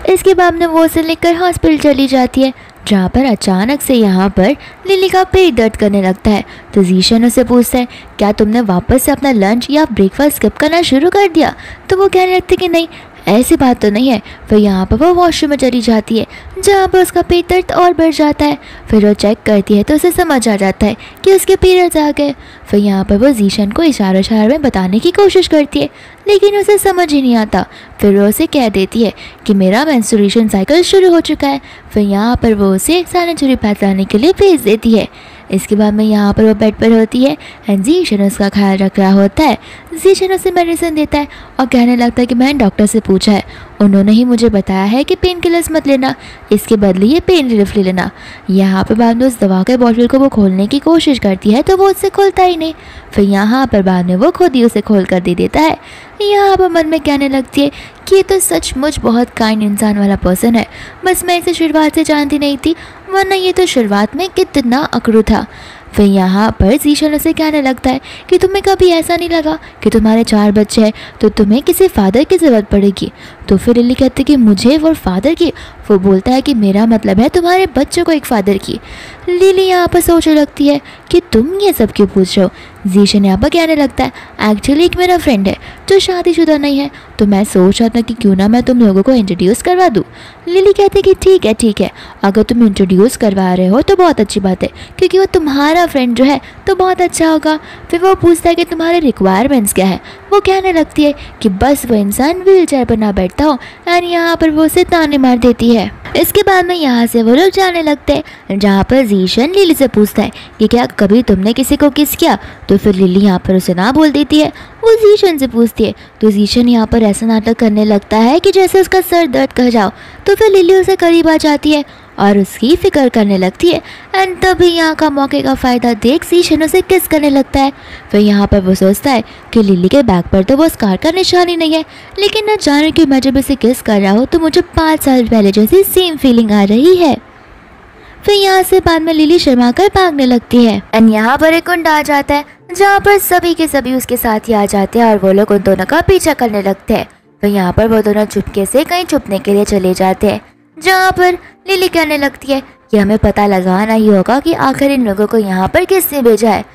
इसके बाद में वो उसे लेकर हॉस्पिटल चली जाती है, जहाँ पर अचानक से यहाँ पर लिली का पेट दर्द करने लगता है। तो जीशन उसे पूछता है, क्या तुमने वापस से अपना लंच या ब्रेकफास्ट स्किप करना शुरू कर दिया? तो वो कहने लगती कि नहीं, ऐसी बात तो नहीं है। फिर यहाँ पर वो वॉशरूम में चली जाती है, जहाँ पर उसका पेट दर्द और बढ़ जाता है। फिर वो चेक करती है तो उसे समझ आ जाता है कि उसके पीरियड्स आ गए। फिर यहाँ पर वो जीशन को इशारे में बताने की कोशिश करती है, लेकिन उसे समझ ही नहीं आता। फिर वो उसे कह देती है कि मेरा मेंस्ट्रुएशन साइकिल शुरू हो चुका है। फिर यहाँ पर वो उसे सैनिटरी पैड लाने के लिए भेज देती है। इसके बाद में यहाँ पर वो बेड पर होती है एंड जीशन उसका ख्याल रख रहा होता है। जीशन उसे मेडिसिन देता है और कहने लगता है कि मैंने डॉक्टर से पूछा है, उन्होंने ही मुझे बताया है कि पेन किलर्स मत लेना, इसके बदले ये पेन रिलीफ ले लेना। यहाँ पर बाद में उस दवा के बॉटल को वो खोलने की कोशिश करती है, तो वो उससे खुलता ही नहीं। फिर यहाँ पर बाद में वो खुद ही उसे खोल कर दे देता है। यहाँ पर मन में कहने लगती है कि ये तो सचमुच बहुत काइंड इंसान वाला पर्सन है, बस मैं इसे शुरुआत से जानती नहीं थी, वरना ये तो शुरुआत में कितना अकड़ू था। फिर यहाँ पर जीशन उसे कहने लगता है कि तुम्हें कभी ऐसा नहीं लगा कि तुम्हारे 4 बच्चे हैं तो तुम्हें किसी फादर की ज़रूरत पड़ेगी? तो फिर लिली कहती है कि मुझे वो फादर की? वो बोलता है कि मेरा मतलब है तुम्हारे बच्चों को एक फादर की। लिली यहाँ पर सोचने लगती है कि तुम ये सब क्यों पूछ रहे हो, जीशन यहाँ पर कहने लगता है एक्चुअली एक मेरा फ्रेंड है जो शादीशुदा नहीं है, तो मैं सोच रहा था कि क्यों ना मैं तुम लोगों को इंट्रोड्यूस करवा दूँ। लिली कहती है कि ठीक है, अगर तुम इंट्रोड्यूस करवा रहे हो तो बहुत अच्छी बात है, क्योंकि वो तुम्हारा फ्रेंड जो है तो बहुत अच्छा होगा। फिर वो पूछता है कि तुम्हारे रिक्वायरमेंट्स क्या है। वो कहने लगती है कि बस वो इंसान व्हील चेयर पर ना बैठता हो, एंड यहाँ पर वो उसे ताने मार देती है। इसके बाद में यहाँ से वो लोग जाने लगते हैं, जहाँ पर जीशन लिली से पूछता है कि क्या कभी तुमने किसी को किस किया, तो फिर लिली यहाँ पर उसे ना बोल देती है। वो जीशन से पूछती है, तो जीशन यहाँ पर ऐसा नाटक करने लगता है कि जैसे उसका सर दर्द कर जाओ। तो फिर लिली उसे करीब आ जाती है और उसकी फिक्र करने लगती है, एंड तभी यहाँ का मौके का फ़ायदा देख जीशन उसे किस करने लगता है। फिर यहाँ पर वो सोचता है कि लिली के बैग पर तो वो स्कार का निशान ही नहीं है, लेकिन न जाने क्यों मैं जब इसे किस कर रहा हूँ तो मुझे 5 साल पहले जैसी सेम फीलिंग आ रही है। फिर यहाँ से बाद में लिली शर्मा कर भागने लगती है, एंड यहाँ पर एक कुंड आ जाता है जहाँ पर सभी के सभी उसके साथ ही आ जाते हैं और वो लोग उन दोनों का पीछा करने लगते हैं। फिर यहाँ पर वो दोनों चुपके से कहीं छुपने के लिए चले जाते हैं, जहाँ पर लिली कहने लगती है कि हमें पता लगाना ही होगा कि आखिर इन लोगों को यहाँ पर किसने भेजा है।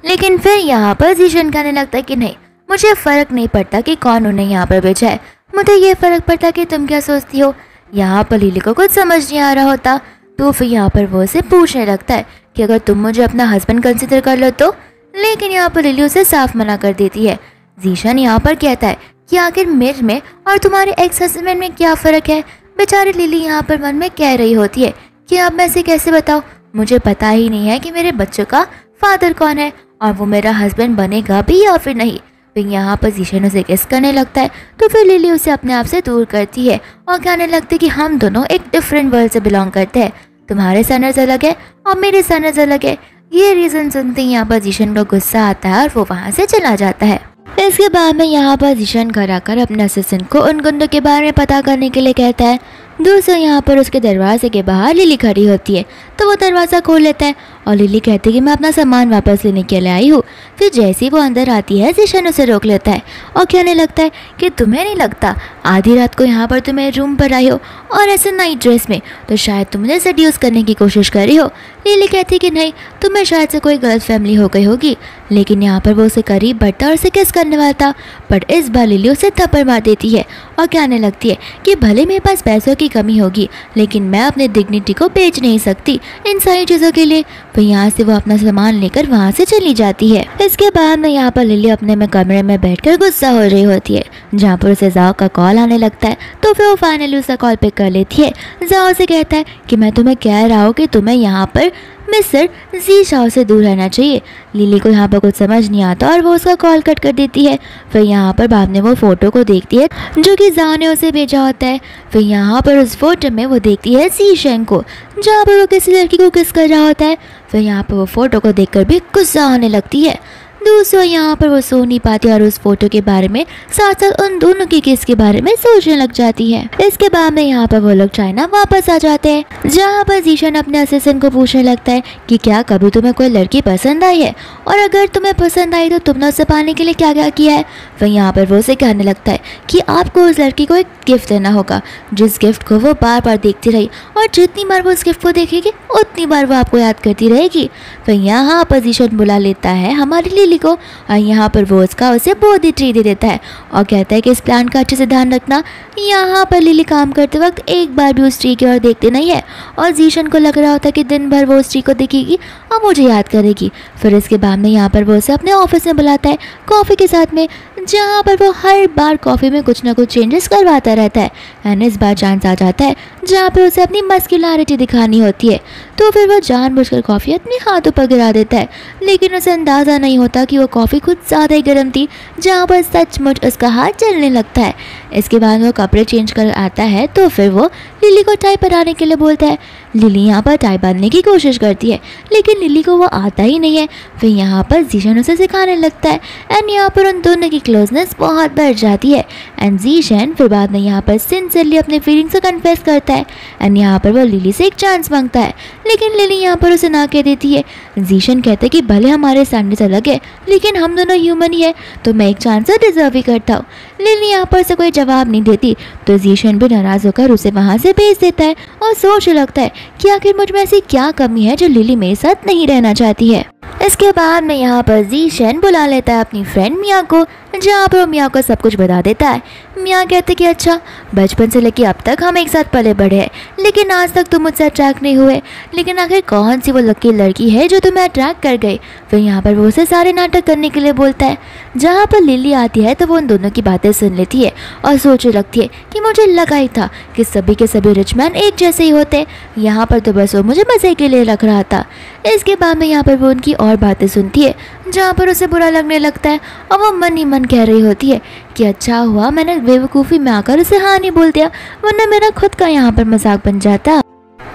लेकिन फिर यहाँ पर जीशन कहने लगता है कि नहीं, मुझे फ़र्क नहीं पड़ता कि कौन उन्हें यहाँ पर भेजा है, मुझे ये फ़र्क पड़ता कि तुम क्या सोचती हो। यहाँ पर लिली को कुछ समझ नहीं आ रहा होता, तो फिर यहाँ पर वो उसे पूछने लगता है कि अगर तुम मुझे अपना हस्बैंड कंसिडर कर लो तो। लेकिन यहाँ पर लिली उसे साफ मना कर देती है। जीशन यहाँ पर कहता है कि आखिर मेरे में और तुम्हारे एक्स हस्बैंड में क्या फ़र्क है। बेचारी लिली यहाँ पर मन में कह रही होती है कि अब मैं इसे कैसे बताऊँ, मुझे पता ही नहीं है कि मेरे बच्चों का फादर कौन है और वो मेरा हस्बैंड बनेगा भी या फिर नहीं। फिर यहाँ पर जीशन उसे किस करने लगता है, तो फिर लिली उसे अपने आप से दूर करती है और कहने लगती है कि हम दोनों एक डिफरेंट वर्ल्ड से बिलोंग करते हैं, तुम्हारे सनर्स अलग है और मेरे सनर्स अलग है। ये रीज़न सुनते ही यहाँ पर जीशन को गुस्सा आता है और वो वहाँ से चला जाता है। इसके बाद में यहाँ पर जीशन घर आकर अपने असिस्टेंट को उन गुंडों के बारे में पता करने के लिए कहता है। दूसरे यहाँ पर उसके दरवाजे के बाहर लिली खड़ी होती है, तो वो दरवाज़ा खोल लेता है और लिली कहती है कि मैं अपना सामान वापस लेने के लिए आई हूँ। फिर जैसे ही वो अंदर आती है जीशन उसे रोक लेता है और कहने लगता है कि तुम्हें नहीं लगता आधी रात को यहाँ पर तुम्हें रूम पर आई हो और ऐसे नाइट ड्रेस में, तो शायद तुम मुझे सेड्यूस करने की कोशिश कर रही हो। लिली कहती है कि नहीं, तुम्हें शायद से कोई गलत फैमिली हो गई होगी। लेकिन यहाँ पर वो उसे करीब बढ़ता और उसे किस करने वाला था, बट इस बार लिली उसे थप्पड़ मार देती है और कहने लगती है कि भले मेरे पास पैसों की कमी होगी, लेकिन मैं अपने डिग्निटी को बेच नहीं सकती इन सारी चीज़ों के लिए। फिर यहाँ से वो अपना सामान लेकर वहाँ से चली जाती है। इसके बाद में यहाँ पर लिली अपने में कमरे में बैठकर गुस्सा हो रही होती है, जहाँ पर उसे जाओ का कॉल आने लगता है। तो फिर वो फाइनली उसका कॉल पिक कर लेती है। जाओ से कहता है कि मैं तुम्हें कह रहा हूँ कि तुम्हें यहाँ पर मिस्टर जी शाओ से दूर रहना चाहिए। लिली को यहाँ पर कुछ समझ नहीं आता और वो उसका कॉल कट कर देती है। फिर यहाँ पर बाद में वो फ़ोटो को देखती है जो कि जाओ ने उसे भेजा होता है। फिर यहाँ पर उस फोटो में वो देखती है जीशन को, जहाँ पर वो किसी लड़की को किस कर रहा होता है। फिर यहाँ पर वो फ़ोटो को देखकर भी गुस्सा होने लगती है। दूसरा यहाँ पर वो सो नहीं पाती और उस फोटो के बारे में साथ साथ उन दोनों की केस के बारे में सोचने लग जाती है। इसके बाद में यहाँ पर वो लोग चाइना वापस आ जाते हैं, जहाँ पर जीशन अपने असिस्टेंट को पूछने लगता है कि क्या कभी तुम्हें कोई लड़की पसंद आई है, और अगर तुम्हें पसंद आई तो तुमने उसे पाने के लिए क्या क्या किया है। फिर यहाँ पर वो उसे कहने लगता है कि आपको उस लड़की को एक गिफ्ट देना होगा, जिस गिफ्ट को वो बार बार देखती रही, और जितनी बार वो उस गिफ्ट को देखेगी उतनी बार वो आपको याद करती रहेगी। फिर यहाँ पर जीशन बुला लेता है हमारी लिली को, और यहाँ पर वो उसका उसे बहुत ही ट्री दे देता है और कहता है कि इस प्लान का अच्छे से ध्यान रखना। यहाँ पर लिली काम करते वक्त एक बार भी उस ट्री की ओर देखते नहीं है, और जीशन को लग रहा होता है कि दिन भर वो उस ट्री को देखेगी और मुझे याद करेगी। फिर इसके बाद में यहाँ पर वो उसे अपने ऑफिस में बुलाता है कॉफ़ी के साथ में, जहाँ पर वो हर बार कॉफ़ी में कुछ ना कुछ चेंजेस करवाता रहता है। एंड इस बार चांस आ जाता है जहाँ पे उसे अपनी मस्कुलैरिटी दिखानी होती है, तो फिर वो जानबूझकर कॉफ़ी अपने हाथों पर गिरा देता है। लेकिन उसे अंदाज़ा नहीं होता कि वो कॉफ़ी खुद ज़्यादा ही गर्म थी, जहाँ पर सचमुच उसका हाथ जलने लगता है। इसके बाद वो कपड़े चेंज कर आता है, तो फिर वो लिली को टाई पहनाने के लिए बोलता है। लिली यहाँ पर टाई बांधने की कोशिश करती है, लेकिन लिली को वो आता ही नहीं है। फिर यहाँ पर जीशन उसे सिखाने लगता है, एंड यहाँ पर उन दोनों की क्लोजनेस बहुत बढ़ जाती है। एंड जीशन फिर बाद में यहाँ पर सिंसियरली अपने फीलिंग्स को कन्फेस करता है, एंड यहाँ पर वो लिली से एक चांस मांगता है, लेकिन लिली यहाँ पर उसे ना कह देती है। जीशन कहते हैं कि भले हमारे स्टैंडर्ड्स अलग है, लेकिन हम दोनों ह्यूमन ही है, तो मैं एक चांस डिजर्व ही करता हूँ। लिली यहाँ पर से कोई जवाब नहीं देती तो जीशन भी नाराज होकर उसे वहाँ से भेज देता है और सोचने लगता है कि आखिर मुझ में ऐसी क्या कमी है जो लिली मेरे साथ नहीं रहना चाहती है। इसके बाद में यहाँ पर जीशन बुला लेता है अपनी फ्रेंड मिया को, जहाँ पर वो मिया को सब कुछ बता देता है। मिया कहते कि अच्छा, बचपन से लेके अब तक हम एक साथ पले बढ़े हैं, लेकिन आज तक तुम मुझसे अट्रैक्ट नहीं हुए, लेकिन आखिर कौन सी वो लकी लड़की है जो तुम्हें अट्रैक्ट कर गई। फिर यहाँ पर वो उसे सारे नाटक करने के लिए बोलता है। जहाँ पर लिली आती है तो वो उन दोनों की बातें सुन लेती है और सोचने लगती है कि मुझे लगा ही था कि सभी के सभी रिच मैन एक जैसे ही होते, यहाँ पर तो बस वो मुझे मजे के लिए रख रहा था। इसके बाद में यहाँ पर वो उनकी और बातें सुनती है, जहाँ पर उसे बुरा लगने लगता है और वो मन ही मन कह रही होती है कि अच्छा हुआ मैंने बेवकूफ़ी में आकर उसे हाँ नहीं बोल दिया, वरना मेरा खुद का यहाँ पर मजाक बन जाता।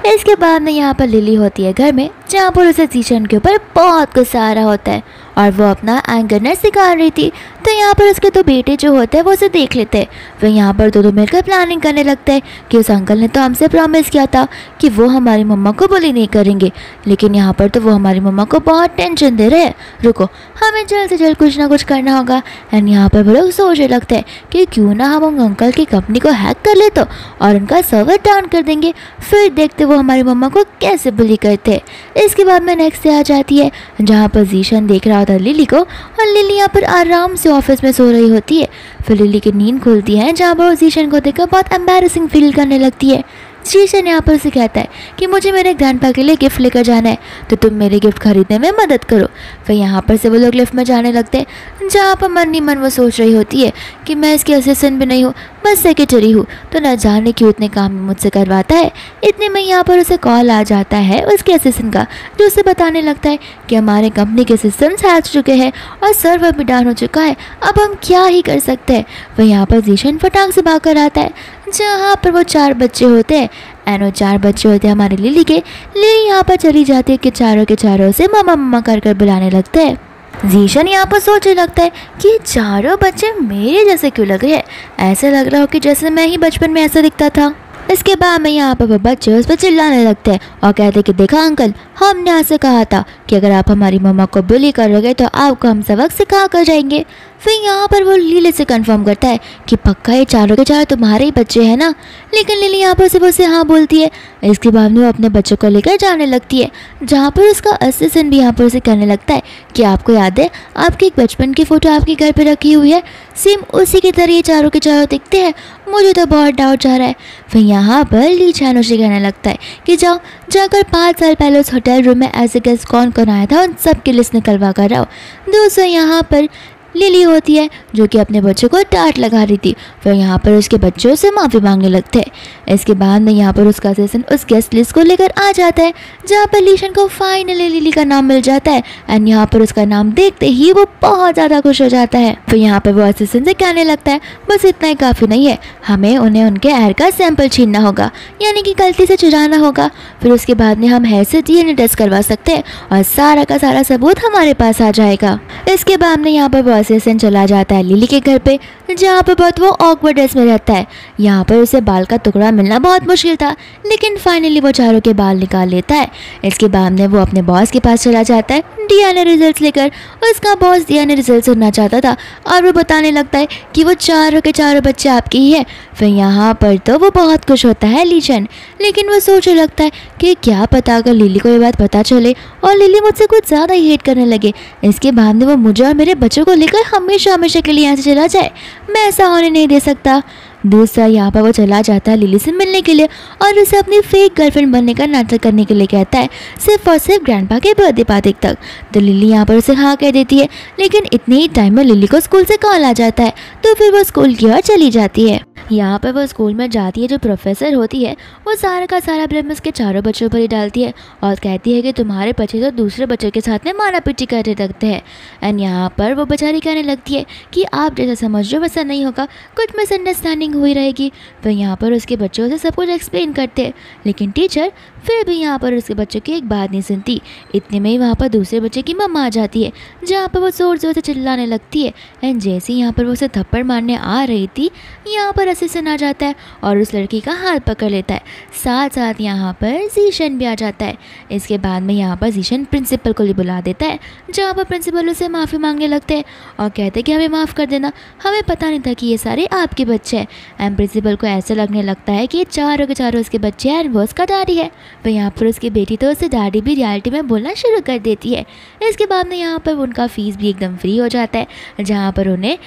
इसके बाद में यहाँ पर लिली होती है घर में, जहाँ पर उसे जीशन के ऊपर बहुत गुस्सा आ रहा होता है और वो अपना एंगरनेस सिखा रही थी। तो यहाँ पर उसके दो बेटे जो होते हैं वो उसे देख लेते हैं। फिर यहाँ पर दोनों मिलकर प्लानिंग करने लगते हैं कि उस अंकल ने तो हमसे प्रॉमिस किया था कि वो हमारी मम्मा को बुली नहीं करेंगे, लेकिन यहाँ पर तो वो हमारी मम्मा को बहुत टेंशन दे रहे हैं। रुको, हमें जल्द से जल्द कुछ ना कुछ करना होगा। एंड यहाँ पर वो लोग सोचने लगते हैं कि क्यों ना हम उन अंकल की कंपनी को हैक कर ले तो और उनका सर्वर डाउन कर देंगे, फिर देखते वो हमारी मम्मा को कैसे बुली करते। इसके बाद में नेक्स्ट डे आ जाती है, जहाँ पर जीशन देख रहा होता है लिली को, और लिली यहाँ पर आराम से ऑफिस में सो रही होती है। फिर लिली की नींद खुलती है, जहाँ पर वो जीशन को देखकर बहुत एम्बैरेसिंग फील करने लगती है। जीशन यहाँ पर उसे कहता है कि मुझे मेरे ग्रैंडपा के लिए गिफ्ट लेकर जाना है, तो तुम मेरे गिफ्ट खरीदने में मदद करो। फिर यहाँ पर से वो लोग लिफ्ट में जाने लगते हैं, जहाँ पर मन ही मन वो सोच रही होती है कि मैं इसकी असिस्टेंट भी नहीं हूँ, बस सेक्रेटरी हूँ, तो न जाने क्यों इतने काम मुझसे करवाता है। इतने में यहाँ पर उसे कॉल आ जाता है उसके असिस्टेंट का, जो उसे बताने लगता है कि हमारे कंपनी के सिस्टम्स हैक चुके हैं और सर्वर भी डाउन हो चुका है, अब हम क्या ही कर सकते हैं। वह यहाँ पर जीशन फटाक से भाग कर आता है, जहाँ पर वो 4 बच्चे होते हैं एंड वो 4 बच्चे होते हैं हमारे लिली के। लिली यहाँ पर चली जाती है कि चारों के चारों से मामा मामा कर कर बुलाने लगते हैं। जीशन यहाँ पर सोचने लगता है कि 4 बच्चे मेरे जैसे क्यों लग रहे हैं, ऐसा लग रहा हो कि जैसे मैं ही बचपन में ऐसा दिखता था। इसके बाद में यहाँ पर वो बच्चे उस पर चिल्लाने लगते हैं और कहते हैं कि देखा अंकल, हमने आपसे कहा था कि अगर आप हमारी मम्मा को बुली करोगे तो आपको हम सबक सिखा कर जाएंगे। फिर यहाँ पर वो लिली से कंफर्म करता है कि पक्का ये चारों के चारों तुम्हारे ही बच्चे हैं ना, लेकिन लिली यहाँ पर सिर्फ उसे हाँ बोलती है। इसके बाद में वो अपने बच्चों को लेकर जाने लगती है, जहाँ पर उसका असिस्टेंट भी यहाँ पर उसे कहने लगता है कि आपको याद है आपकी एक बचपन की फ़ोटो आपके घर पर रखी हुई है, सेम उसी की तरह ये चारों के चारों दिखते हैं, मुझे तो बहुत डाउट जा रहा है। फिर यहाँ पर ली चैन उसे कहने लगता है कि जाओ जाकर 5 साल पहले उस होटल रूम में एज ए गेस्ट कौन कौन आया था उन सब की लिस्ट निकलवा कर आओ। दोस्तों यहाँ पर लिली होती है जो कि अपने बच्चों को डांट लगा रही थी, फिर यहाँ पर उसके बच्चों से माफ़ी मांगने लगते हैं। इसके बाद में यहाँ पर उसका असिस्टेंट उस गेस्ट लिस्ट को लेकर आ जाता है, जहाँ पर लीशन को फाइनली लिली का नाम मिल जाता है एंड यहाँ पर उसका नाम देखते ही वो बहुत ज़्यादा खुश हो जाता है। फिर यहाँ पर वो असिस्टेंट से कहने लगता है बस इतना ही काफ़ी नहीं है, हमें उन्हें उनके हेयर का सैंपल छीनना होगा, यानी कि गलती से चुराना होगा। फिर उसके बाद में हम हेयर से DNA टेस्ट करवा सकते हैं और सारा का सारा सबूत हमारे पास आ जाएगा। इसके बाद में यहाँ पर असिस्टेंट चला जाता है लिली के घर पे, जहाँ पर बहुत वो ऑकवर्ड ड्रेस में रहता है। यहाँ पर उसे बाल का टुकड़ा मिलना बहुत मुश्किल था, लेकिन फाइनली वो चारों के बाल निकाल लेता है। इसके बाद में वो अपने बॉस के पास चला जाता है DNA रिजल्ट्स लेकर। उसका बॉस DNA रिजल्ट सुनना चाहता था और वो बताने लगता है कि वो चारों के चारों बच्चे आपके ही है। फिर यहाँ पर तो वो बहुत खुश होता है लीशन, लेकिन वो सोचने लगता है कि क्या पता अगर लिली को ये बात पता चले और लिली मुझसे कुछ ज़्यादा ही हेट करने लगे, इसके बाद में वो मुझे और मेरे बच्चों को लेकर हमेशा हमेशा के लिए यहाँ से चला जाए। मैं ऐसा होने नहीं दे सकता। दूसरा यहाँ पर वो चला जाता है लिली से मिलने के लिए और उसे अपनी फेक गर्लफ्रेंड बनने का नाटक करने के लिए कहता है, सिर्फ और सिर्फ ग्रैंडपा के बर्थडे पार्टी तक। तो लिली यहाँ पर उसे हाँ कह देती है, लेकिन इतने ही टाइम में लिली को स्कूल से कॉल आ जाता है, तो फिर वो स्कूल की ओर चली जाती है। यहाँ पर वो स्कूल में जाती है, जो प्रोफेसर होती है वो सारा का सारा ब्लेम उसके चारों बच्चों पर ही डालती है और कहती है कि तुम्हारे बच्चे तो दूसरे बच्चों के साथ में मारा पीटी करने लगते हैं। एंड यहाँ पर वो बेचारी कहने लगती है कि आप जैसा समझ रहे हो वैसा नहीं होगा, कुछ मिसअंडरस्टैंडिंग हुई रहेगी। फिर यहाँ पर उसके बच्चों से सब कुछ एक्सप्लेन करते हैं, लेकिन टीचर फिर भी यहाँ पर उसके बच्चों की एक बात नहीं सुनती। इतने में ही वहाँ पर दूसरे बच्चे की मम्मा आ जाती है, जहाँ पर वो ज़ोर ज़ोर से चिल्लाने लगती है। एंड जैसे ही यहाँ पर वो उसे थप्पड़ मारने आ रही थी, यहाँ पर असिस्टेंट आ जाता है और उस लड़की का हाथ पकड़ लेता है। साथ साथ यहाँ पर जीशन भी आ जाता है। इसके बाद में यहाँ पर जीशन प्रिंसिपल को बुला देता है, जहाँ पर प्रिंसिपल उसे माफ़ी मांगने लगते हैं और कहते हैं कि हमें माफ़ कर देना, हमें पता नहीं था कि ये सारे आपके बच्चे हैं। एंड प्रिंसिपल को ऐसा लगने लगता है कि ये चारों के चारों उसके बच्चे हैं एंड वो उसका डैडी है। तो यहाँ पर उसकी बेटी तो उससे डैडी भी रियलिटी में बोलना शुरू कर देती है। इसके बाद में यहाँ पर उनका फ़ीस भी एकदम फ्री हो जाता है, जहाँ पर उन्हें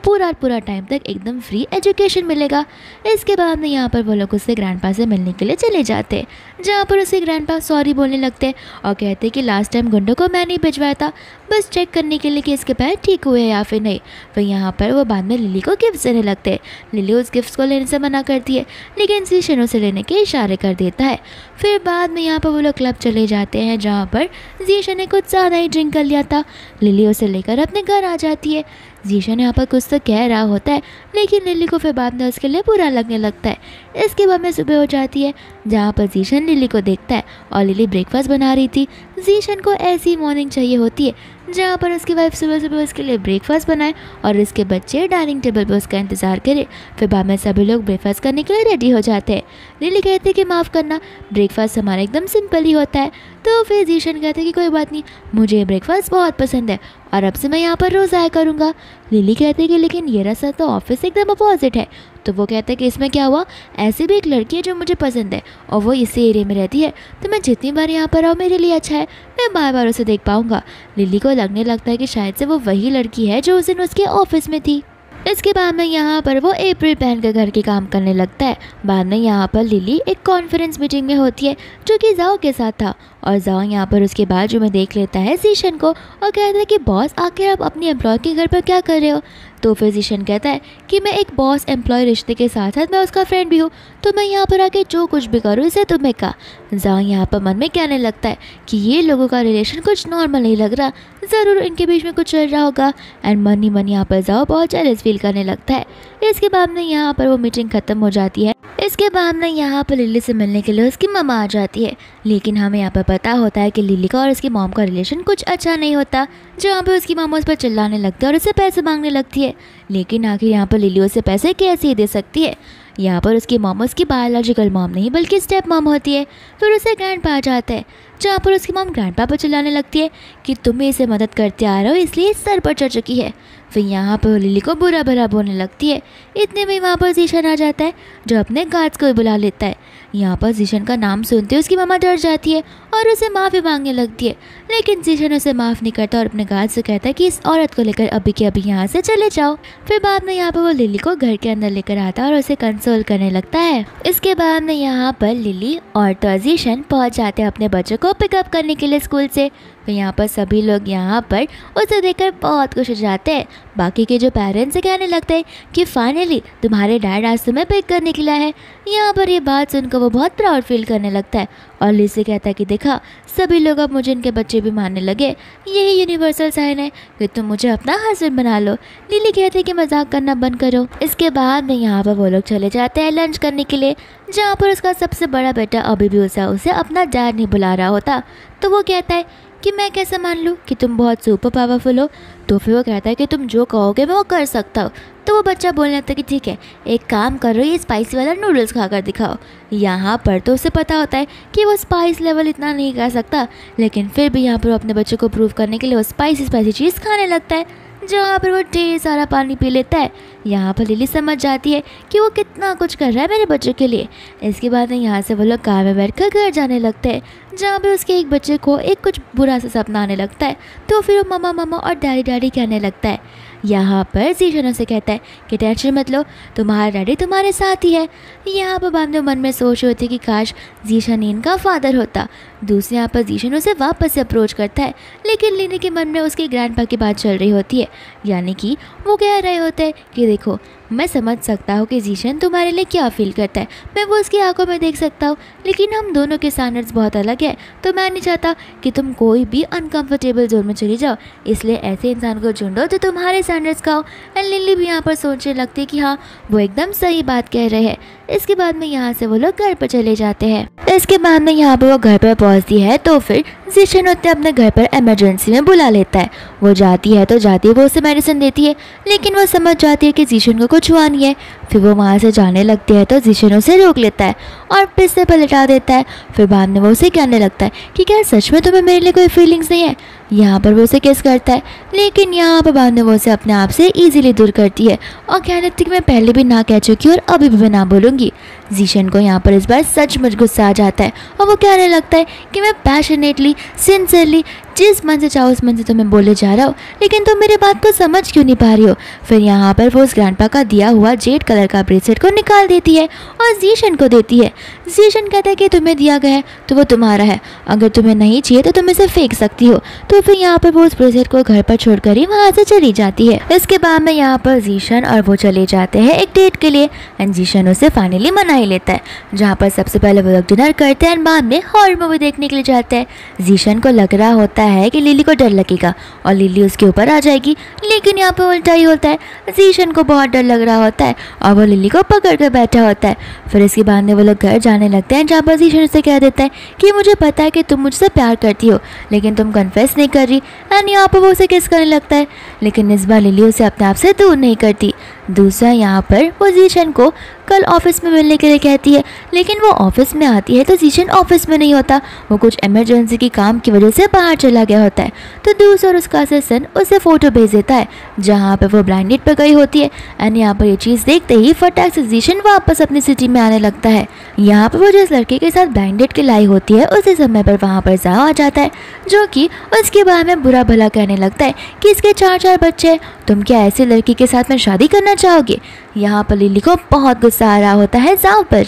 पूरा टाइम तक एकदम फ्री एजुकेशन मिलेगा। इसके बाद में यहाँ पर वो लोग उससे ग्रैंडपा से मिलने के लिए चले जाते हैं, जहाँ पर उससे ग्रैंडपा सॉरी बोलने लगते हैं और कहते हैं कि लास्ट टाइम गुंडों को मैं नहीं भिजवाया था, बस चेक करने के लिए कि इसके पैर ठीक हुए हैं या फिर नहीं। फिर यहाँ पर वो बाद में लिली को गिफ्ट देने लगते हैं। लिली उस गिफ्ट को लेने से मना करती है, लेकिन जीशन उसे लेने के इशारे कर देता है। फिर बाद में यहाँ पर वो लोग क्लब चले जाते हैं, जहाँ पर जीशन ने कुछ ज़्यादा ही ड्रिंक कर लिया था। लिली उसे लेकर अपने घर आ जाती है। जीशन यहाँ पर कुछ तो कह रहा होता है, लेकिन लिली को फिर बाद में उसके लिए बुरा लगने लगता है। इसके बाद में सुबह हो जाती है, जहाँ पर जीशन लिली को देखता है और लिली ब्रेकफास्ट बना रही थी। जीशन को ऐसी मॉर्निंग चाहिए होती है जहाँ पर उसकी वाइफ सुबह सुबह उसके लिए ब्रेकफास्ट बनाए और उसके बच्चे डाइनिंग टेबल पर उसका इंतज़ार करें। फिर बाद में सभी लोग ब्रेकफास्ट करने के लिए रेडी हो जाते हैं। लिली कहती है कि माफ़ करना, ब्रेकफास्ट हमारा एकदम सिंपल ही होता है। तो फिर जीशन कहते हैं कि कोई बात नहीं, मुझे ब्रेकफास्ट बहुत पसंद है और अब से मैं यहाँ पर रोज़ आया करूँगा। लिली कहती है कि लेकिन ये रास्ता तो ऑफिस एकदम अपोजिट है। तो वो कहता है कि इसमें क्या हुआ, ऐसी भी एक लड़की है जो मुझे पसंद है और वो इसी एरिया में रहती है, तो मैं जितनी बार यहाँ पर आऊँ मेरे लिए अच्छा है, मैं बार बार उसे देख पाऊँगा। लिली को लगने लगता है कि शायद से वो वही लड़की है जो उस दिन उसके ऑफिस में थी। इसके बाद में यहाँ पर वो अप्रैल पहन के घर के काम करने लगता है। बाद में यहाँ पर लिली एक कॉन्फ्रेंस मीटिंग में होती है, जो कि जाओ के साथ था, और जाओ यहाँ पर उसके बाजू में देख लेता है जीशन को और कहता है कि बॉस आखिर आप अपनी एम्प्लॉय के घर पर क्या कर रहे हो। तो फिर जीशन कहता है कि मैं एक बॉस एम्प्लॉय रिश्ते के साथ साथ मैं उसका फ्रेंड भी हूँ, तो मैं यहाँ पर आके जो कुछ भी करूँ इसे तुम्हें कहा। जाओ यहाँ पर मन में कहने लगता है कि ये लोगों का रिलेशन कुछ नॉर्मल नहीं लग रहा, ज़रूर इनके बीच में कुछ चल रहा होगा। एंड मन ही मन यहाँ पर जाओ बहुत जेलस फील करने लगता है। इसके बाद में यहाँ पर वो मीटिंग ख़त्म हो जाती है। इसके बाद में यहाँ पर लिली से मिलने के लिए उसकी मम्मा आ जाती है, लेकिन हमें यहाँ पर पता होता है कि लिली का और उसकी मॉम का रिलेशन कुछ अच्छा नहीं होता, जहाँ पर उसकी मॉम उस पर चिल्लाने लगती है और उससे पैसे मांगने लगती है। लेकिन आखिर यहाँ पर लिली उसे पैसे कैसे दे सकती है। यहाँ पर उसकी मॉम उसकी बायोलॉजिकल मॉम नहीं बल्कि स्टेप मॉम होती है। फिर उसे ग्रैंडपा आ जाता है, जहाँ पर उसकी मॉम ग्रैंडपा पर चिल्लाने लगती है कि तुम इसे मदद करते आ रहे हो इसलिए सर पर चढ़ चुकी है। फिर यहाँ पर लिली को बुरा भला बोलने लगती है। इतने में वहाँ पर जीशन आ जाता है, जो अपने गार्ड्स को बुला लेता है। यहाँ पर जीशन का नाम सुनते उसकी मम्मा डर जाती है और उसे माफ़ी मांगने लगती है, लेकिन जीशन उसे माफ़ नहीं करता और अपने गार्ड से कहता है कि इस औरत को लेकर अभी के अभी यहाँ से चले जाओ। फिर बाद में यहाँ पर वो लिली को घर के अंदर लेकर आता है और उसे कंसोल करने लगता है। इसके बाद में यहाँ पर लिली और तो जीशन पहुँच जाते हैं अपने बच्चों को पिकअप करने के लिए स्कूल से। तो यहाँ पर सभी लोग यहाँ पर उसे देखकर बहुत खुश हो जाते हैं। बाकी के जो पेरेंट्स से कहने लगते हैं कि फाइनली तुम्हारे डैड आज तुम्हें पिक करने के लिए है। यहाँ पर ये बात सुनकर वो बहुत प्राउड फील करने लगता है और लिली से कहता है कि देखा सभी लोग अब मुझे इनके बच्चे भी मानने लगे, यही यूनिवर्सल साइन है कि तुम मुझे अपना हस्बैंड बना लो। लिली कहते हैं कि मजाक करना बंद करो। इसके बाद में यहाँ पर वो लोग चले जाते हैं लंच करने के लिए, जहाँ पर उसका सबसे बड़ा बेटा अभी भी उसे अपना डैड नहीं बुला रहा होता। तो वो कहता है कि मैं कैसे मान लूँ कि तुम बहुत सुपर पावरफुल हो। तो फिर वो कहता है कि तुम जो कहोगे मैं वो कर सकता हूँ। तो वो बच्चा बोलने लगता है कि ठीक है एक काम करो, ये स्पाइसी वाला नूडल्स खाकर दिखाओ। यहाँ पर तो उसे पता होता है कि वो स्पाइस लेवल इतना नहीं कर सकता, लेकिन फिर भी यहाँ पर वो अपने बच्चे को प्रूव करने के लिए वो स्पाइसी चीज़ खाने लगता है, जहाँ पर वो ढेर सारा पानी पी लेता है। यहाँ पर लिली समझ जाती है कि वो कितना कुछ कर रहा है मेरे बच्चों के लिए। इसके बाद यहाँ से वो लोग कार में बैठकर घर जाने लगते हैं, जहाँ पे उसके एक बच्चे को एक कुछ बुरा सा सपना आने लगता है। तो फिर वो मम्मा मम्मा और डैडी डैडी कहने लगता है। यहाँ पर जीशन से कहता है कि टेंशन मत लो, तुम्हारा डैडी तुम्हारे साथ ही है। यहाँ पर बाद में मन में सोच होती है कि काश जीशन इनका फादर होता। दूसरे यहाँ पर जीशन उसे वापस से अप्रोच करता है, लेकिन लिली के मन में उसके ग्रैंडपा की बात चल रही होती है, यानी कि वो कह रहे होते हैं कि देखो मैं समझ सकता हूँ कि जीशन तुम्हारे लिए क्या फील करता है, मैं वो उसकी आंखों में देख सकता हूँ, लेकिन हम दोनों के स्टैंडर्ड्स बहुत अलग है, तो मैं नहीं चाहता कि तुम कोई भी अनकंफर्टेबल जोन में चली जाओ, इसलिए ऐसे इंसान को ढूंढो जो तुम्हारे स्टैंडर्ड्स का हो। एंड लिली भी यहाँ पर सोचने लगती है कि हाँ वो एकदम सही बात कह रहे हैं। इसके बाद में यहाँ से वो लोग घर पर चले जाते हैं। इसके बाद में यहाँ पर वो घर पर पहुँचती है, तो फिर जीशन उसे अपने घर पर इमरजेंसी में बुला लेता है। वो जाती है तो जाती है, वो उसे मेडिसिन देती है, लेकिन वो समझ जाती है कि जीशन को कुछ हुआ नहीं है। फिर वो वहाँ से जाने लगती है तो जीशन उसे रोक लेता है और बिस्तर पर लिटा देता है। फिर बाद में वो उसे कहने लगता है कि क्या सच में तुम्हें मेरे लिए कोई फीलिंग्स नहीं है। यहाँ पर वो उसे किस करता है, लेकिन यहाँ पर बाद में वो उसे अपने आप से इजीली दूर करती है और कहने लगती कि मैं पहले भी ना कह चुकी और अभी भी मैं ना बोलूँगी। जीशन को यहाँ पर इस बार सचमुच गुस्सा आ जाता है और वो कहने लगता है कि मैं पैशनेटली सिंसियरली जिस मन से चाहो उस मन से तुम्हें बोले जा रहा हूँ, लेकिन तुम मेरे बात को समझ क्यों नहीं पा रही हो। फिर यहाँ पर वो उस ग्रैंडपा का दिया हुआ जेड कलर का ब्रेसलेट को निकाल देती है और जीशन को देती है। जीशन कहता है कि तुम्हें दिया गया है तो वो तुम्हारा है, अगर तुम्हें नहीं चाहिए तो तुम इसे फेंक सकती हो। तो फिर यहाँ पर वो उस ब्रेसलेट को घर पर छोड़कर ही वहाँ से चली जाती है। इसके बाद में यहाँ पर जीशन और वो चले जाते हैं एक डेट के लिए एंड जीशन उसे फाइनली मना ही लेता है, जहाँ पर सबसे पहले वो लोग डिनर करते हैं एंड बाद में हॉरर मूवी देखने के लिए जाते हैं। जीशन को लग रहा होता है कि लिली को डर लगेगा और लिली उसके ऊपर आ जाएगी, लेकिन यहाँ पर उल्टा ही होता है। जीशन को बहुत डर लग रहा होता है और वो लिली को पकड़ कर बैठा होता है। फिर इसके बाद में वो लोग घर जाने लगते हैं, जहाँ पर जीशन उसे कह देता है कि मुझे पता है कि तुम मुझसे प्यार करती हो लेकिन तुम कन्फेस नहीं कर रही। एंड यहाँ पर वो उसे किस करने लगता है, लेकिन इस बार लिली उसे अपने आप से दूर नहीं करती। दूसरा यहाँ पर वो जीशन को कल ऑफिस में मिलने के लिए कहती है, लेकिन वो ऑफिस में आती है तो जीशन ऑफिस में नहीं होता, वो कुछ इमरजेंसी की काम की वजह से बाहर चला गया होता है। तो दूसरा और उसका असिस्टेंट उसे फोटो भेज देता है जहाँ पे वो ब्लाइंड डेट पर गई होती है एंड यहाँ पर ये चीज़ देखते ही फटाक से जीशन वापस अपनी सिटी में आने लगता है। यहाँ पर वो जिस लड़के के साथ ब्लाइंड डेट के लाई होती है उसी समय पर वहाँ पर जाओ आ जाता है, जो कि उसके बारे में बुरा भला कहने लगता है कि इसके 4 बच्चे हैं, तुम क्या ऐसे लड़की के साथ में शादी करना चाहोगे। यहाँ पर लिली को बहुत गुस्सा आ रहा होता है जाओ पर।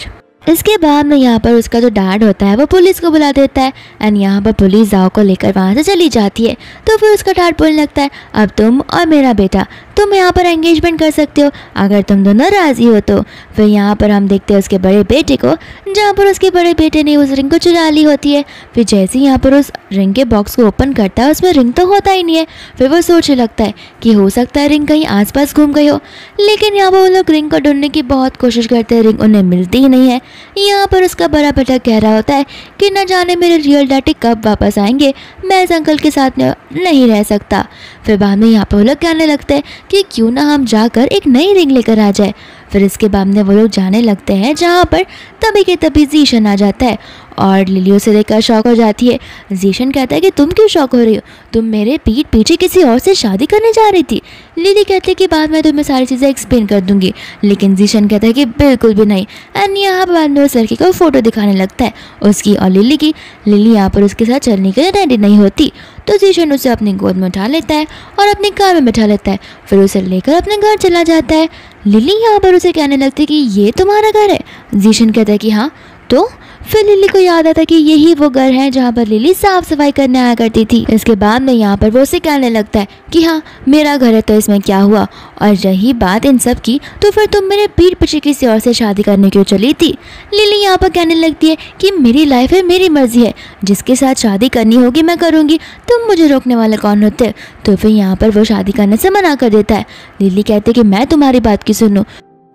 इसके बाद में यहाँ पर उसका जो डैड होता है वो पुलिस को बुला देता है एंड यहाँ पर पुलिस जाओ को लेकर वहाँ से चली जाती है। तो फिर उसका डैड बोलने लगता है अब तुम और मेरा बेटा तुम यहाँ पर एंगेजमेंट कर सकते हो अगर तुम दोनों राजी हो तो। फिर यहाँ पर हम देखते हैं उसके बड़े बेटे को, जहाँ पर उसके बड़े बेटे ने उस रिंग को चुरा ली होती है। फिर जैसे ही यहाँ पर उस रिंग के बॉक्स को ओपन करता है उसमें रिंग तो होता ही नहीं है। फिर वो सोचने लगता है कि हो सकता है रिंग कहीं आसपास घूम गई हो, लेकिन यहाँ पर वो लोग रिंग को ढूंढने की बहुत कोशिश करते हैं, रिंग उन्हें मिलती ही नहीं है। यहाँ पर उसका बड़ा बेटा कह रहा होता है कि न जाने मेरे रियल डैडी कब वापस आएंगे, मैं इस अंकल के साथ नहीं रह सकता। फिर बाद में यहाँ पर वो लोग कहने लगते हैं कि क्यों ना हम जाकर एक नई रिंग लेकर आ जाए। फिर इसके बाद में वो लोग जाने लगते हैं, जहाँ पर तभी के तभी जीशन आ जाता है और लिली उसे देखकर शॉक हो जाती है। जीशन कहता है कि तुम क्यों शॉक हो रही हो, तुम मेरे पीठ पीछे किसी और से शादी करने जा रही थी। लिली कहती है कि बाद में तुम्हें सारी चीज़ें एक्सप्लेन कर दूंगी, लेकिन जीशन कहता है कि बिल्कुल भी नहीं। एंड यहाँ पर बाद में उस लड़की को फोटो दिखाने लगता है उसकी और लिली की। लिली यहाँ पर उसके साथ चलने के लिए रेडी नहीं होती, तो जीशन उसे अपनी गोद में उठा लेता है और अपनी कार में बैठा लेता है। फिर उसे लेकर अपने घर चला जाता है। लिली यहाँ पर उसे कहने लगती है कि ये तुम्हारा घर है। जीशन कहता है कि हाँ। तो फिर लिली को याद आता कि यही वो घर है जहाँ पर लिली साफ सफाई करने आया करती थी। इसके बाद में यहाँ पर वो उसे कहने लगता है कि हाँ मेरा घर है तो इसमें क्या हुआ, और रही बात इन सब की तो फिर तुम मेरे पीठ पीछे किसी और से शादी करने क्यों चली थी। लिली यहाँ पर कहने लगती है कि मेरी लाइफ है, मेरी मर्जी है, जिसके साथ शादी करनी होगी मैं करूँगी, तुम मुझे रोकने वाले कौन होते। तो फिर यहाँ पर वो शादी करने से मना कर देता है। लिली कहती है कि मैं तुम्हारी बात की सुनूं।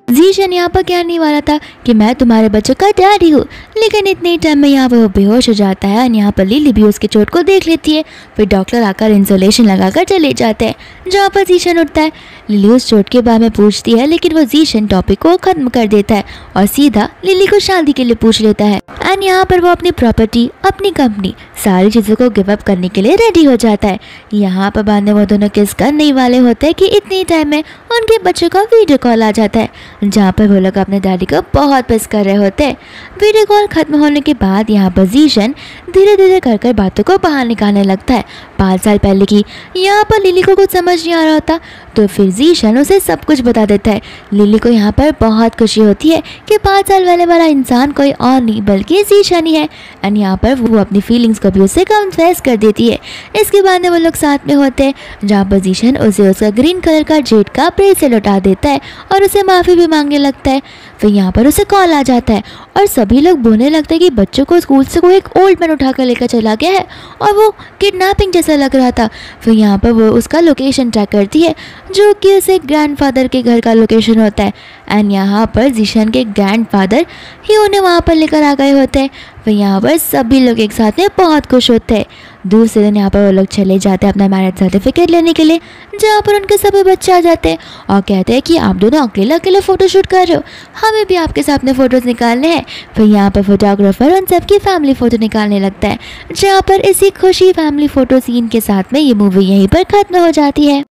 जीशन यहाँ पर कहने वाला था कि मैं तुम्हारे बच्चों का डैडी हूँ, लेकिन इतने टाइम में यहाँ पर वो बेहोश हो जाता है और यहाँ पर लिली भी उसके चोट को देख लेती है। फिर डॉक्टर आकर इंसुलेशन लगाकर चले जाते हैं, जहाँ पर जीशन उठता है। लिली उस चोट के बारे में पूछती है, लेकिन वो जीशन टॉपिक को खत्म कर देता है और सीधा लिली को शादी के लिए पूछ लेता है। एंड यहाँ पर वो अपनी प्रॉपर्टी, अपनी कंपनी, सारी चीज़ों को गिव अप करने के लिए रेडी हो जाता है। यहाँ पर बाद में वो दोनों किस करने ही वाले होते हैं कि इतनी टाइम में उनके बच्चों का वीडियो कॉल आ जाता है, जहाँ पर वो लोग अपने डैडी को बहुत मिस कर रहे होते हैं। वीडियो कॉल खत्म होने के बाद यहाँ पर जीशन धीरे धीरे कर बातों को बाहर निकालने लगता है 5 साल पहले की। यहाँ पर लिली को कुछ समझ नहीं आ रहा होता, तो फिर जीशन उसे सब कुछ बता देता है। लिली को यहाँ पर बहुत खुशी होती है कि 5 साल पहले वाला इंसान कोई और नहीं बल्कि जीशन ही है। एंड यहाँ पर वो अपनी फीलिंग्स को भी उसे कन्फेस कर देती है। इसके बाद में वो लोग साथ में होते हैं, जहाँ पर जीशन उसे उसका ग्रीन कलर का जेड का ब्रेसलेट लौटा देता है और उसे माफ़ी भी मांगने लगता है। फिर यहाँ पर उसे कॉल आ जाता है और सभी लोग बोलने लगते हैं कि बच्चों को स्कूल से कोई एक ओल्ड मैन उठाकर लेकर चला गया है और वो किडनैपिंग जैसा लग रहा था। फिर यहाँ पर वो उसका लोकेशन ट्रैक करती है, जो कि उसे ग्रैंडफादर के घर का लोकेशन होता है। एंड यहाँ पर जीशान के ग्रैंडफादर ही उन्हें वहाँ पर लेकर आ गए होते हैं। फिर यहाँ पर सभी लोग एक साथ में बहुत खुश होते हैं। दूसरे दिन यहाँ पर वो लोग चले जाते हैं अपना मैरिज सर्टिफिकेट लेने के लिए, जहाँ पर उनके सभी बच्चे आ जाते हैं और कहते हैं कि आप दोनों अकेले अकेले फ़ोटोशूट कर रहे हो, हमें भी आपके साथ में फ़ोटोज़ निकालने हैं। फिर यहाँ पर फोटोग्राफर उन सबकी फैमिली फ़ोटो निकालने लगता है, जहाँ पर इसी खुशी फैमिली फ़ोटो सीन के साथ में ये मूवी यहीं पर ख़त्म हो जाती है।